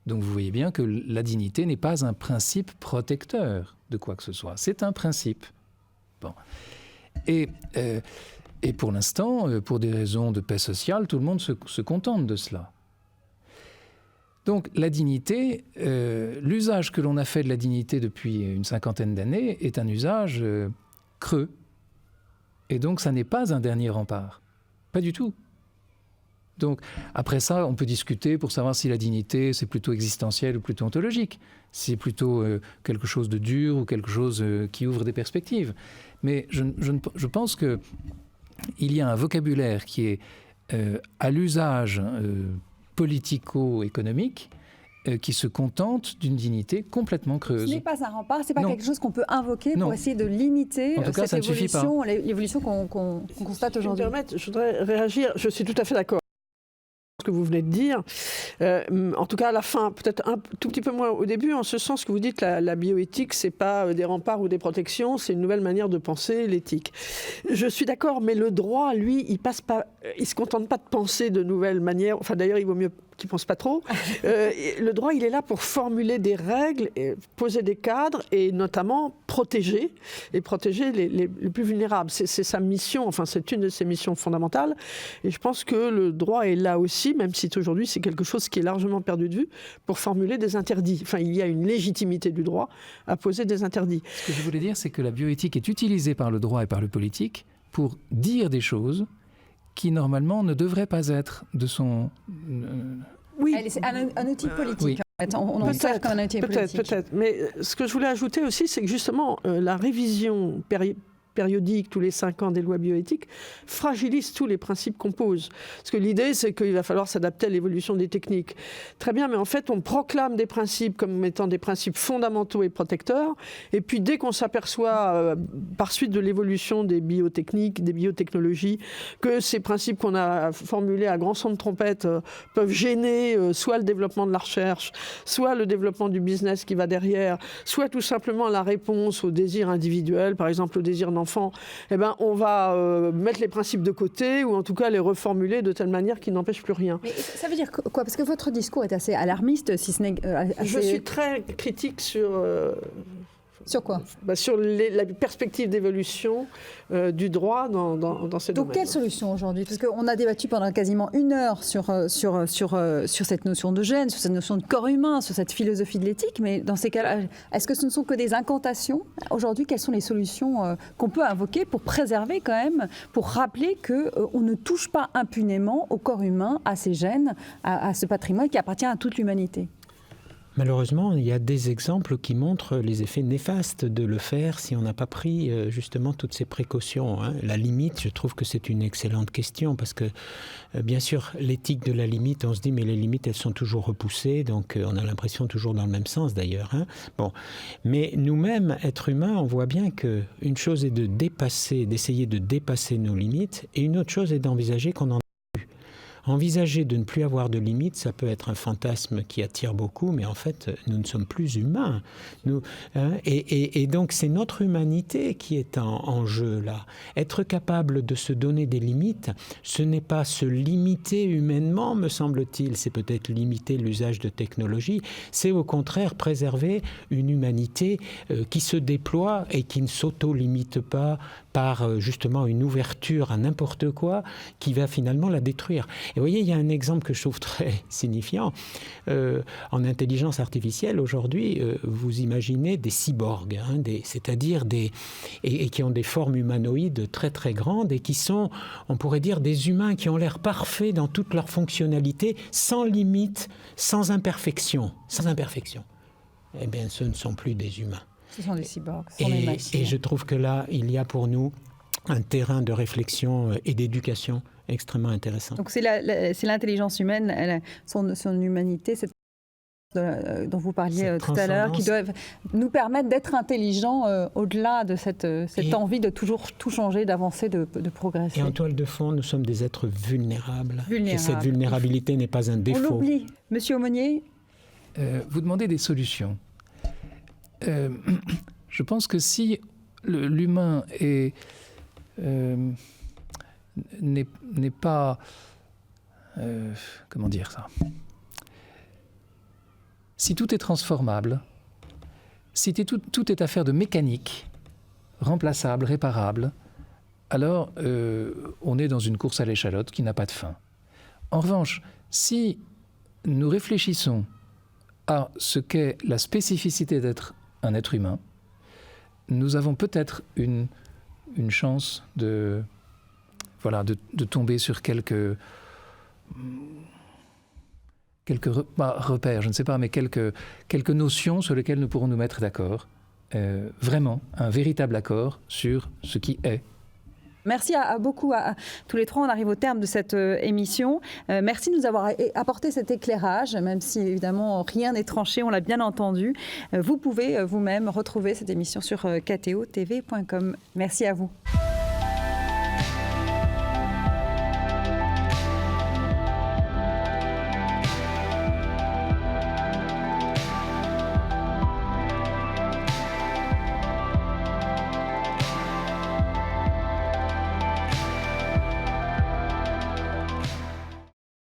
Donc vous voyez bien que la dignité n'est pas un principe protecteur de quoi que ce soit, c'est un principe. Bon. Et pour l'instant, pour des raisons de paix sociale, tout le monde se contente de cela. Donc la dignité, l'usage que l'on a fait de la dignité depuis une cinquantaine d'années est un usage creux. Et donc ça n'est pas un dernier rempart. Pas du tout. Donc après ça, on peut discuter pour savoir si la dignité, c'est plutôt existentiel ou plutôt ontologique. Si c'est plutôt quelque chose de dur ou quelque chose qui ouvre des perspectives. Mais je pense qu'il y a un vocabulaire qui est à l'usage politico-économique qui se contente d'une dignité complètement creuse. Ce n'est pas un rempart, ce n'est pas quelque chose qu'on peut invoquer pour essayer de limiter cette évolution, l'évolution qu'on constate aujourd'hui. Je voudrais réagir, je suis tout à fait d'accord. Ce que vous venez de dire, en tout cas à la fin, peut-être un tout petit peu moins au début, en ce sens que vous dites la bioéthique, c'est pas des remparts ou des protections, c'est une nouvelle manière de penser l'éthique. Je suis d'accord, mais le droit, lui, il se contente pas de penser de nouvelles manières. Enfin, d'ailleurs, il vaut mieux qu'il pense pas trop. Le droit, il est là pour formuler des règles, et poser des cadres et notamment protéger les plus vulnérables. C'est sa mission, enfin c'est une de ses missions fondamentales. Et je pense que le droit est là aussi, même si aujourd'hui c'est quelque chose qui est largement perdu de vue, pour formuler des interdits. Enfin, il y a une légitimité du droit à poser des interdits. Ce que je voulais dire, c'est que la bioéthique est utilisée par le droit et par le politique pour dire des choses qui normalement ne devrait pas être de son... Oui. C'est un outil politique. Oui. En fait. On en sert comme un outil politique. Peut-être. Mais ce que je voulais ajouter aussi, c'est que justement, la révision périodique, tous les 5 ans des lois bioéthiques, fragilise tous les principes qu'on pose. Parce que l'idée, c'est qu'il va falloir s'adapter à l'évolution des techniques. Très bien, mais en fait, on proclame des principes comme étant des principes fondamentaux et protecteurs, et puis dès qu'on s'aperçoit, par suite de l'évolution des biotechniques, des biotechnologies, que ces principes qu'on a formulés à grand son de trompette peuvent gêner soit le développement de la recherche, soit le développement du business qui va derrière, soit tout simplement la réponse aux désirs individuels, par exemple au désir d'enfant, eh ben, on va mettre les principes de côté ou en tout cas les reformuler de telle manière qu'ils n'empêchent plus rien. Mais ça veut dire quoi? Parce que votre discours est assez alarmiste, si ce n'est assez... Je suis très critique sur... Sur quoi? Sur la perspective d'évolution du droit dans ces domaines. Donc, quelle solution aujourd'hui? Parce qu'on a débattu pendant quasiment 1 heure sur cette notion de gène, sur cette notion de corps humain, sur cette philosophie de l'éthique, mais dans ces cas-là, est-ce que ce ne sont que des incantations? Aujourd'hui, quelles sont les solutions qu'on peut invoquer pour préserver quand même, pour rappeler qu'on ne touche pas impunément au corps humain, à ces gènes, à ce patrimoine qui appartient à toute l'humanité? Malheureusement, il y a des exemples qui montrent les effets néfastes de le faire si on n'a pas pris justement toutes ces précautions. La limite, je trouve que c'est une excellente question parce que, bien sûr, l'éthique de la limite, on se dit mais les limites, elles sont toujours repoussées, donc on a l'impression toujours dans le même sens d'ailleurs. Bon, mais nous-mêmes, êtres humains, on voit bien qu'une chose est d'essayer de dépasser nos limites et une autre chose est d'envisager qu'on en Envisager de ne plus avoir de limites, ça peut être un fantasme qui attire beaucoup, mais en fait, nous ne sommes plus humains. Et donc, c'est notre humanité qui est en jeu là. Être capable de se donner des limites, ce n'est pas se limiter humainement, me semble-t-il. C'est peut-être limiter l'usage de technologies. C'est au contraire préserver une humanité qui se déploie et qui ne s'auto-limite pas par justement une ouverture à n'importe quoi qui va finalement la détruire. Et vous voyez, il y a un exemple que je trouve très signifiant. En intelligence artificielle, aujourd'hui, vous imaginez des cyborgs, c'est-à-dire qui ont des formes humanoïdes très très grandes et qui sont, on pourrait dire, des humains qui ont l'air parfaits dans toute leur fonctionnalité, sans limite, sans imperfection. Eh bien, ce ne sont plus des humains. Ce sont des cyborgs, ce sont des machines. Et je trouve que là, il y a pour nous un terrain de réflexion et d'éducation extrêmement intéressant. Donc c'est l'intelligence humaine, son humanité, cette dont vous parliez Cette tout à l'heure, qui transcendance. doivent nous permettre d'être intelligents au-delà de cette envie de toujours tout changer, d'avancer, de progresser. Et en toile de fond, nous sommes des êtres vulnérables. Et Vulnérables. cette vulnérabilité n'est pas un On défaut. l'oublie. Monsieur Aumonier, Vous demandez des solutions. Je pense que si l'humain n'est pas... comment dire ça ? Si tout est transformable, si tout est affaire de mécanique, remplaçable, réparable, alors on est dans une course à l'échalote qui n'a pas de fin. En revanche, si nous réfléchissons à ce qu'est la spécificité d'être un être humain, nous avons peut-être une chance de tomber sur quelques repères, je ne sais pas, mais quelques notions sur lesquelles nous pourrons nous mettre d'accord. Vraiment, un véritable accord sur ce qui est. merci beaucoup à tous les trois. On arrive au terme de cette émission. Merci de nous avoir apporté cet éclairage, même si évidemment rien n'est tranché, on l'a bien entendu. Vous pouvez vous-même retrouver cette émission sur ktotv.com. Merci à vous.